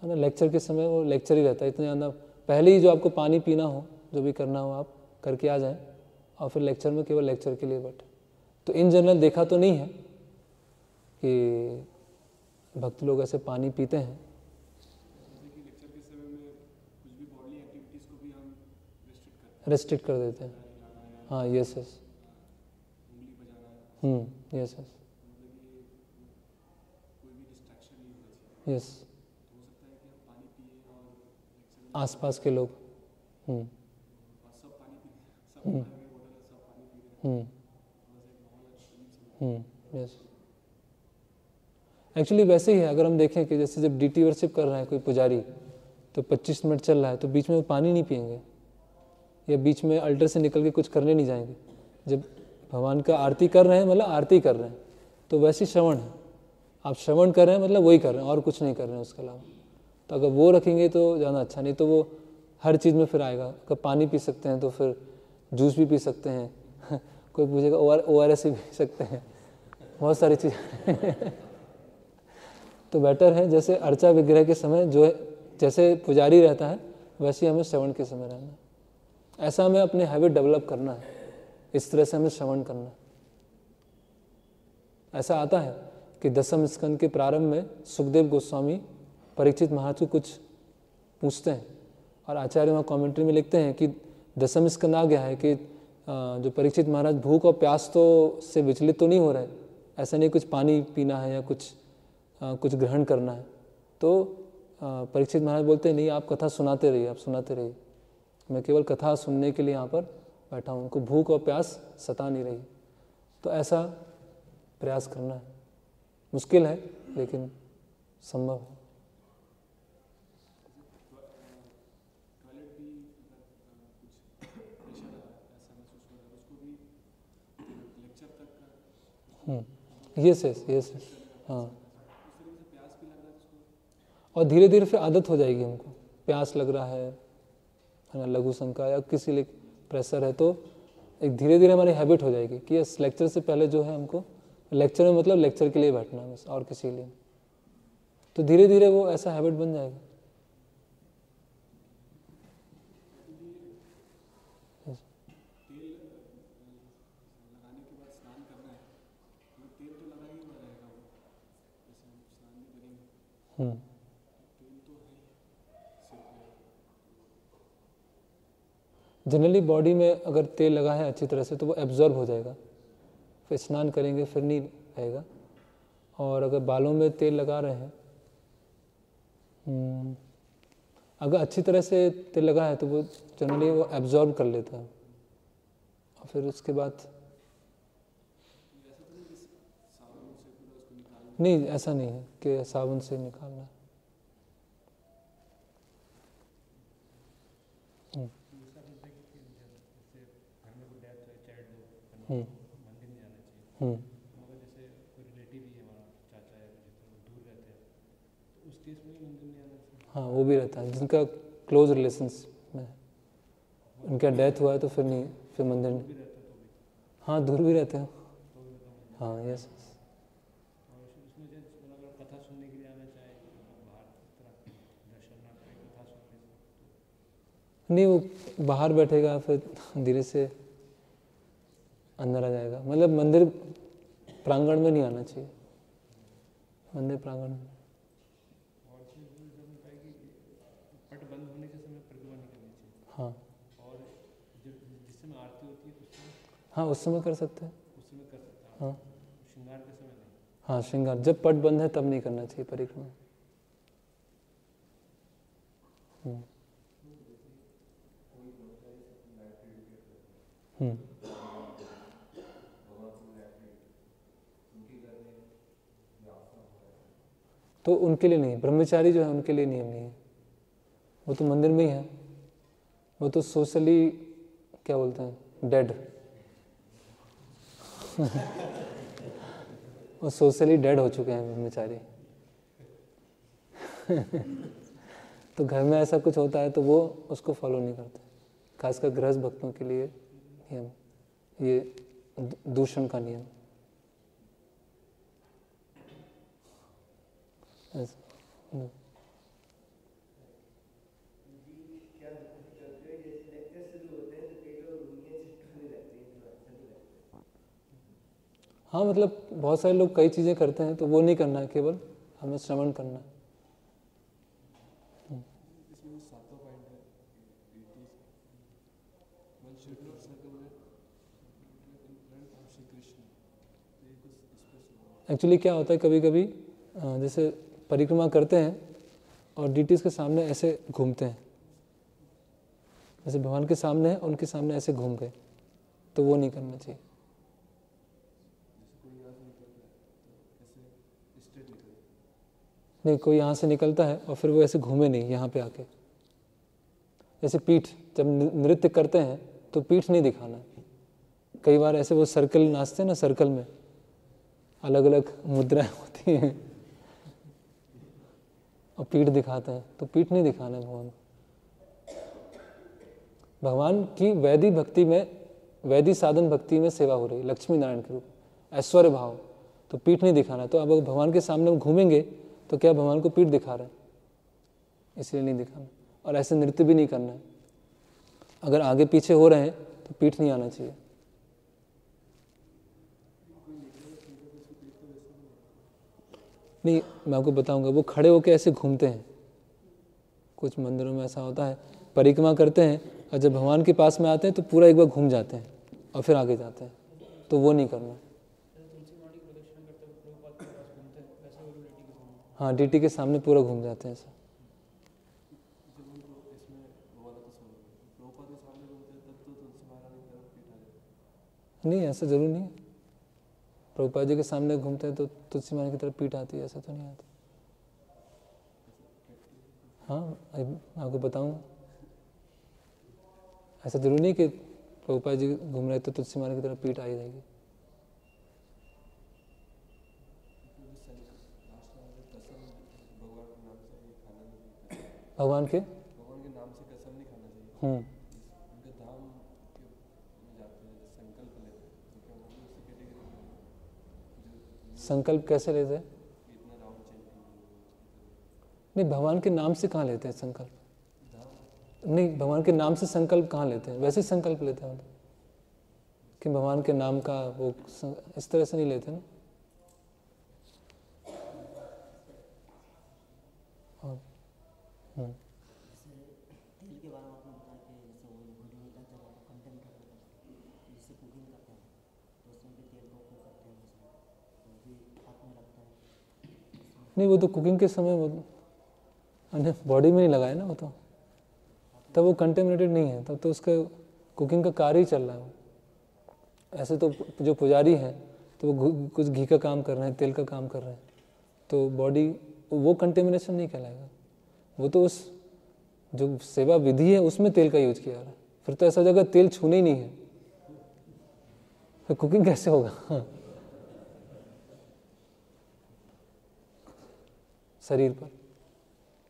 Speaker 1: है ना। लेक्चर के समय वो लेक्चर ही रहता है, इतना ज़्यादा पहले ही जो आपको पानी पीना हो, जो भी करना हो आप करके आ जाएं, और फिर लेक्चर में केवल लेक्चर के लिए बैठे। तो इन जनरल देखा तो नहीं है कि भक्त लोग ऐसे पानी पीते हैं। रेस्ट्रिक्ट कर देते हैं, हाँ, yes yes, yes yes yes, आसपास के लोग यस। एक्चुअली वैसे ही है, अगर हम देखें कि जैसे जब डीटी वर्शिप कर रहा है कोई पुजारी, तो 25 मिनट चल रहा है तो बीच में वो पानी नहीं पिएंगे, या बीच में अल्टर से निकल के कुछ करने नहीं जाएंगे। जब भगवान का आरती कर रहे हैं मतलब आरती कर रहे हैं, तो वैसे श्रवण है, आप श्रवण कर रहे हैं मतलब वही कर रहे हैं और कुछ नहीं कर रहे हैं उसके अलावा। तो अगर वो रखेंगे तो ज़्यादा अच्छा, नहीं तो वो हर चीज़ में फिर आएगा। अगर पानी पी सकते हैं तो फिर जूस भी पी सकते हैं कोई पूछेगा ORS भी पी सकते हैं, बहुत सारी चीज़ तो बेटर है जैसे अर्चा विग्रह के समय जो है जैसे पुजारी रहता है वैसे हमें श्रवण के समय रहना है। ऐसा हमें अपने हैबिट डेवलप करना है, इस तरह से हमें श्रवण करना है। ऐसा आता है कि 10वें स्कंद के प्रारंभ में सुखदेव गोस्वामी परीक्षित महाराज को कुछ पूछते हैं, और आचार्य वहाँ कमेंट्री में लिखते हैं कि 10वें स्कंद आ गया है कि जो परीक्षित महाराज भूख और प्यास तो से विचलित तो नहीं हो रहे, ऐसा नहीं कुछ पानी पीना है या कुछ ग्रहण करना है। तो परीक्षित महाराज बोलते हैं नहीं, आप कथा सुनाते रहिए, आप सुनाते रहिए, मैं केवल कथा सुनने के लिए यहाँ पर बैठा हूँ, उनको भूख और प्यास सता नहीं रही। तो ऐसा प्रयास करना है, मुश्किल है लेकिन संभव है। यस, हाँ। और धीरे धीरे फिर आदत हो जाएगी, हमको प्यास लग रहा है ना, लघु शंका या किसी लिए प्रेशर है, तो एक धीरे धीरे हमारी हैबिट हो जाएगी कि इस लेक्चर से पहले जो है हमको लेक्चर में मतलब लेक्चर के लिए बैठना है बस, और किसी के लिए। तो धीरे धीरे वो ऐसा हैबिट बन जाएगा। जनरली बॉडी में अगर तेल लगा है अच्छी तरह से तो वो एब्जॉर्ब हो जाएगा, फिर स्नान करेंगे फिर नहीं रहेगा। और अगर बालों में तेल लगा रहे हैं, अगर अच्छी तरह से तेल लगा है तो वो जनरली वो एब्जॉर्ब कर लेता है, और फिर उसके बाद नहीं, ऐसा नहीं है कि साबुन से निकालना है। हाँ, वो भी रहता है जिनका क्लोज रिलेशंस में उनका डेथ हुआ है तो फिर नहीं, फिर मंदिर में, हाँ दूर भी रहते हैं, हाँ यस। नहीं, वो बाहर बैठेगा फिर धीरे से अंदर आ जाएगा, मतलब मंदिर प्रांगण में नहीं आना चाहिए, मंदिर प्रांगण में। हाँ, और जिस समय आरती होती है उस समय, हाँ उस समय कर सकते हैं, उस समय कर सकते हैं। हाँ, श्रृंगार के समय नहीं। हाँ, श्रृंगार जब पट बंद है तब नहीं करना चाहिए परिक्रमा। तो उनके लिए नहीं, ब्रह्मचारी जो है उनके लिए नियम नहीं है, वो तो मंदिर में ही है, वो तो सोशली क्या बोलते हैं, डेड वो सोशली डेड हो चुके हैं ब्रह्मचारी तो घर में ऐसा कुछ होता है तो वो उसको फॉलो नहीं करते, खासकर गृहस्थ भक्तों के लिए नियम, ये दूषण का नियम। हाँ, मतलब बहुत सारे लोग कई चीज़ें करते हैं तो वो नहीं करना है, केवल हमें श्रवण करना है। एक्चुअली क्या होता है, कभी कभी जैसे परिक्रमा करते हैं और डीटीज के सामने ऐसे घूमते हैं, जैसे भगवान के सामने है उनके सामने ऐसे घूम गए, तो वो नहीं करना चाहिए। नहीं, कोई यहाँ से निकलता है और फिर वो ऐसे घूमे नहीं यहाँ पे आके, जैसे पीठ जब नृत्य करते हैं तो पीठ नहीं दिखाना। कई बार ऐसे वो सर्कल नाचते हैं ना, सर्कल में अलग अलग मुद्राएं होती हैं और पीठ दिखाते हैं, तो पीठ नहीं दिखाना है भगवान। भगवान की वैदिक भक्ति में, वैदिक साधन भक्ति में सेवा हो रही है लक्ष्मी नारायण के रूप, ऐश्वर्य भाव, तो पीठ नहीं दिखाना। तो अब भगवान के सामने घूमेंगे तो क्या भगवान को पीठ दिखा रहे हैं, इसलिए नहीं दिखाना। और ऐसे नृत्य भी नहीं करना है, अगर आगे पीछे हो रहे हैं तो पीठ नहीं आना चाहिए। नहीं, मैं आपको बताऊंगा, वो खड़े होकर ऐसे घूमते हैं, कुछ मंदिरों में ऐसा होता है, परिक्रमा करते हैं और जब भगवान के पास में आते हैं तो पूरा एक बार घूम जाते हैं, और फिर आगे जाते हैं, तो वो नहीं करना। हाँ, डीटी के सामने पूरा घूम जाते हैं ऐसा। नहीं, ऐसा जरूर नहीं है। प्रभुपाद जी के सामने घूमते हैं तो तुलसी महाराज की तरफ पीठ आती है, ऐसा तो नहीं आता। हाँ, आपको बताऊँ, ऐसा जरूर नहीं कि प्रभुपाद जी घूम रहे तो तुलसी महाराज की तरफ पीठ आ ही जाएगी। भगवान के नाम से कसम नहीं खाना चाहिए। उनके धाम में जाते हैं, संकल्प लेते हैं, संकल्प कैसे लेते हैं? नहीं, भगवान के नाम से कहाँ लेते हैं संकल्प? नहीं, भगवान के नाम से संकल्प कहाँ लेते हैं? वैसे संकल्प लेते हैं कि भगवान के नाम का वो, इस तरह से नहीं लेते ना। नहीं, वो तो कुकिंग के समय वो बॉडी में नहीं लगाया ना, वो तो तब वो कंटेमिनेटेड नहीं है, तब तो उसका कुकिंग का कार्य ही चल रहा है। ऐसे तो जो पुजारी हैं तो वो कुछ घी का काम कर रहे हैं, तेल का काम कर रहे हैं, तो बॉडी वो कंटेमिनेशन नहीं कहलाएगा। वो तो उस जो सेवा विधि है उसमें तेल का यूज किया रहा है। फिर तो ऐसा हो जाएगा तेल छूने ही नहीं है, फिर कुकिंग कैसे होगा? हाँ। शरीर पर,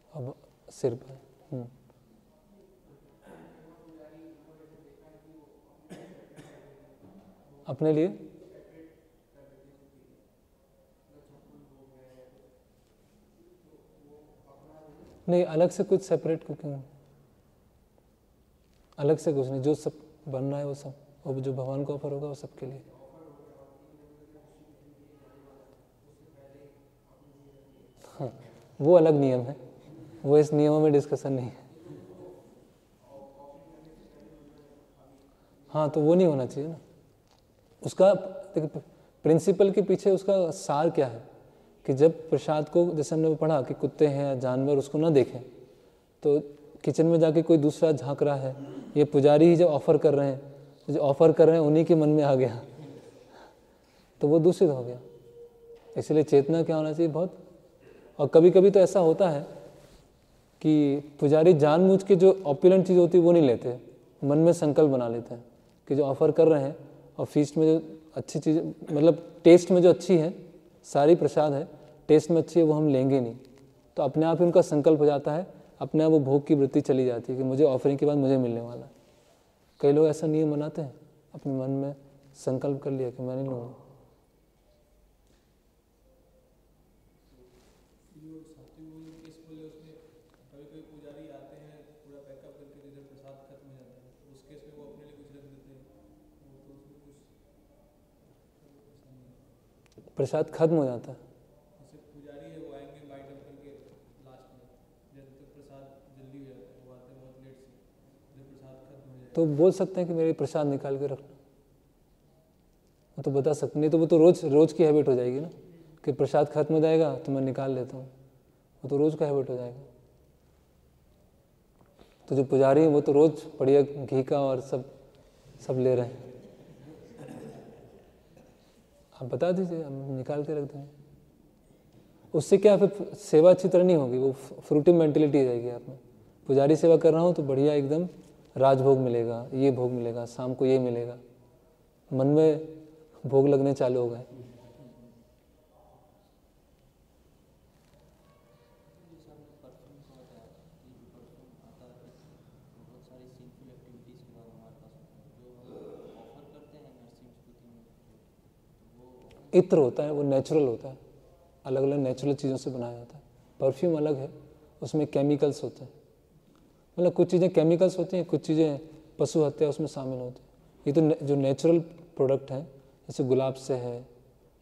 Speaker 1: अब सिर पर। अपने लिए नहीं, अलग से कुछ सेपरेट कुकिंग, अलग से कुछ नहीं, जो सब बन रहा है वो सब, वो जो भगवान को ऑफर होगा वो सबके लिए। हाँ, वो अलग नियम है, वो इस नियमों में डिस्कशन नहीं है। हाँ, तो वो नहीं होना चाहिए ना। उसका प्रिंसिपल के पीछे उसका सार क्या है कि जब प्रसाद को, जैसे हमने वो पढ़ा कि कुत्ते हैं या जानवर उसको ना देखें, तो किचन में जाके कोई दूसरा झांक रहा है, ये पुजारी ही जो ऑफर कर रहे हैं, जो ऑफर कर रहे हैं उन्हीं के मन में आ गया, तो वो दूषित हो गया। इसलिए चेतना क्या होना चाहिए बहुत। और कभी कभी तो ऐसा होता है कि पुजारी जानबूझ के जो ऑपुलेंट चीज़ होती है वो नहीं लेते, मन में संकल्प बना लेते हैं कि जो ऑफर कर रहे हैं और फीस्ट में जो अच्छी चीज़, मतलब टेस्ट में जो अच्छी है, सारी प्रसाद है, टेस्ट में अच्छी है, वो हम लेंगे नहीं। तो अपने आप ही उनका संकल्प हो जाता है, अपने आप वो भोग की वृत्ति चली जाती है कि मुझे ऑफरिंग के बाद मुझे मिलने वाला है। कई लोग ऐसा नियम बनाते हैं, अपने मन में संकल्प कर लिया कि मैं नहीं लूँगा। प्रसाद खत्म हो जाता है, पुजारी है वो आएंगे बाइट करके लास्ट में, जब तक प्रसाद जल्दी हो जाता है वो आते हैं बहुत लेट से, जब प्रसाद खत्म हो जाए तो बोल सकते हैं कि मेरे प्रसाद निकाल के रखना, वो तो बता सकते। नहीं तो वो तो रोज की हैबिट हो जाएगी ना कि प्रसाद खत्म हो जाएगा तो मैं निकाल लेता हूँ, वो तो रोज का हैबिट हो जाएगा। तो जो पुजारी है वो तो रोज बढ़िया घी का और सब ले रहे हैं, आप बता दीजिए, हम निकाल के रख देंगे। उससे क्या, फिर सेवा अच्छी तरह नहीं होगी, वो फ्रूटिव मेंटेलिटी आ जाएगी आप में। पुजारी सेवा कर रहा हूँ तो बढ़िया एकदम राजभोग मिलेगा, ये भोग मिलेगा, शाम को ये मिलेगा, मन में भोग लगने चालू हो गए। इत्र होता है, वो नेचुरल होता है, अलग अलग नेचुरल चीज़ों से बनाया जाता है। परफ्यूम अलग है, उसमें केमिकल्स होते हैं, मतलब कुछ चीज़ें केमिकल्स होती हैं, कुछ चीज़ें पशु हत्या उसमें शामिल होती है। ये तो जो नेचुरल प्रोडक्ट हैं, जैसे गुलाब से है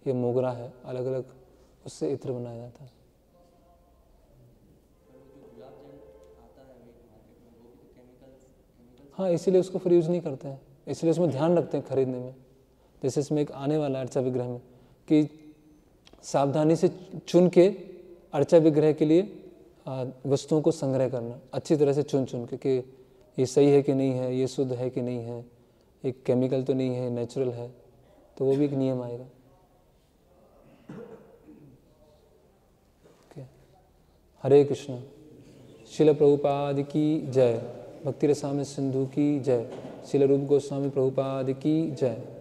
Speaker 1: या मोगरा है, अलग अलग उससे इत्र बनाया जाता है। हाँ, इसीलिए उसको फिर यूज़ नहीं करते हैं, इसलिए उसमें ध्यान रखते हैं खरीदने में। जैसे इसमें एक आने वाला अर्चा विग्रह में कि सावधानी से चुन के अर्चा विग्रह के लिए वस्तुओं को संग्रह करना, अच्छी तरह से चुन चुन के कि ये सही है कि नहीं है, ये शुद्ध है कि नहीं है, एक केमिकल तो नहीं है, नेचुरल है, तो वो भी एक नियम आएगा। हरे कृष्ण। शिल प्रभुपाद की जय। भक्ति रसामृत सिंधु की जय। शिल रूप गोस्वामी प्रभुपाद की जय।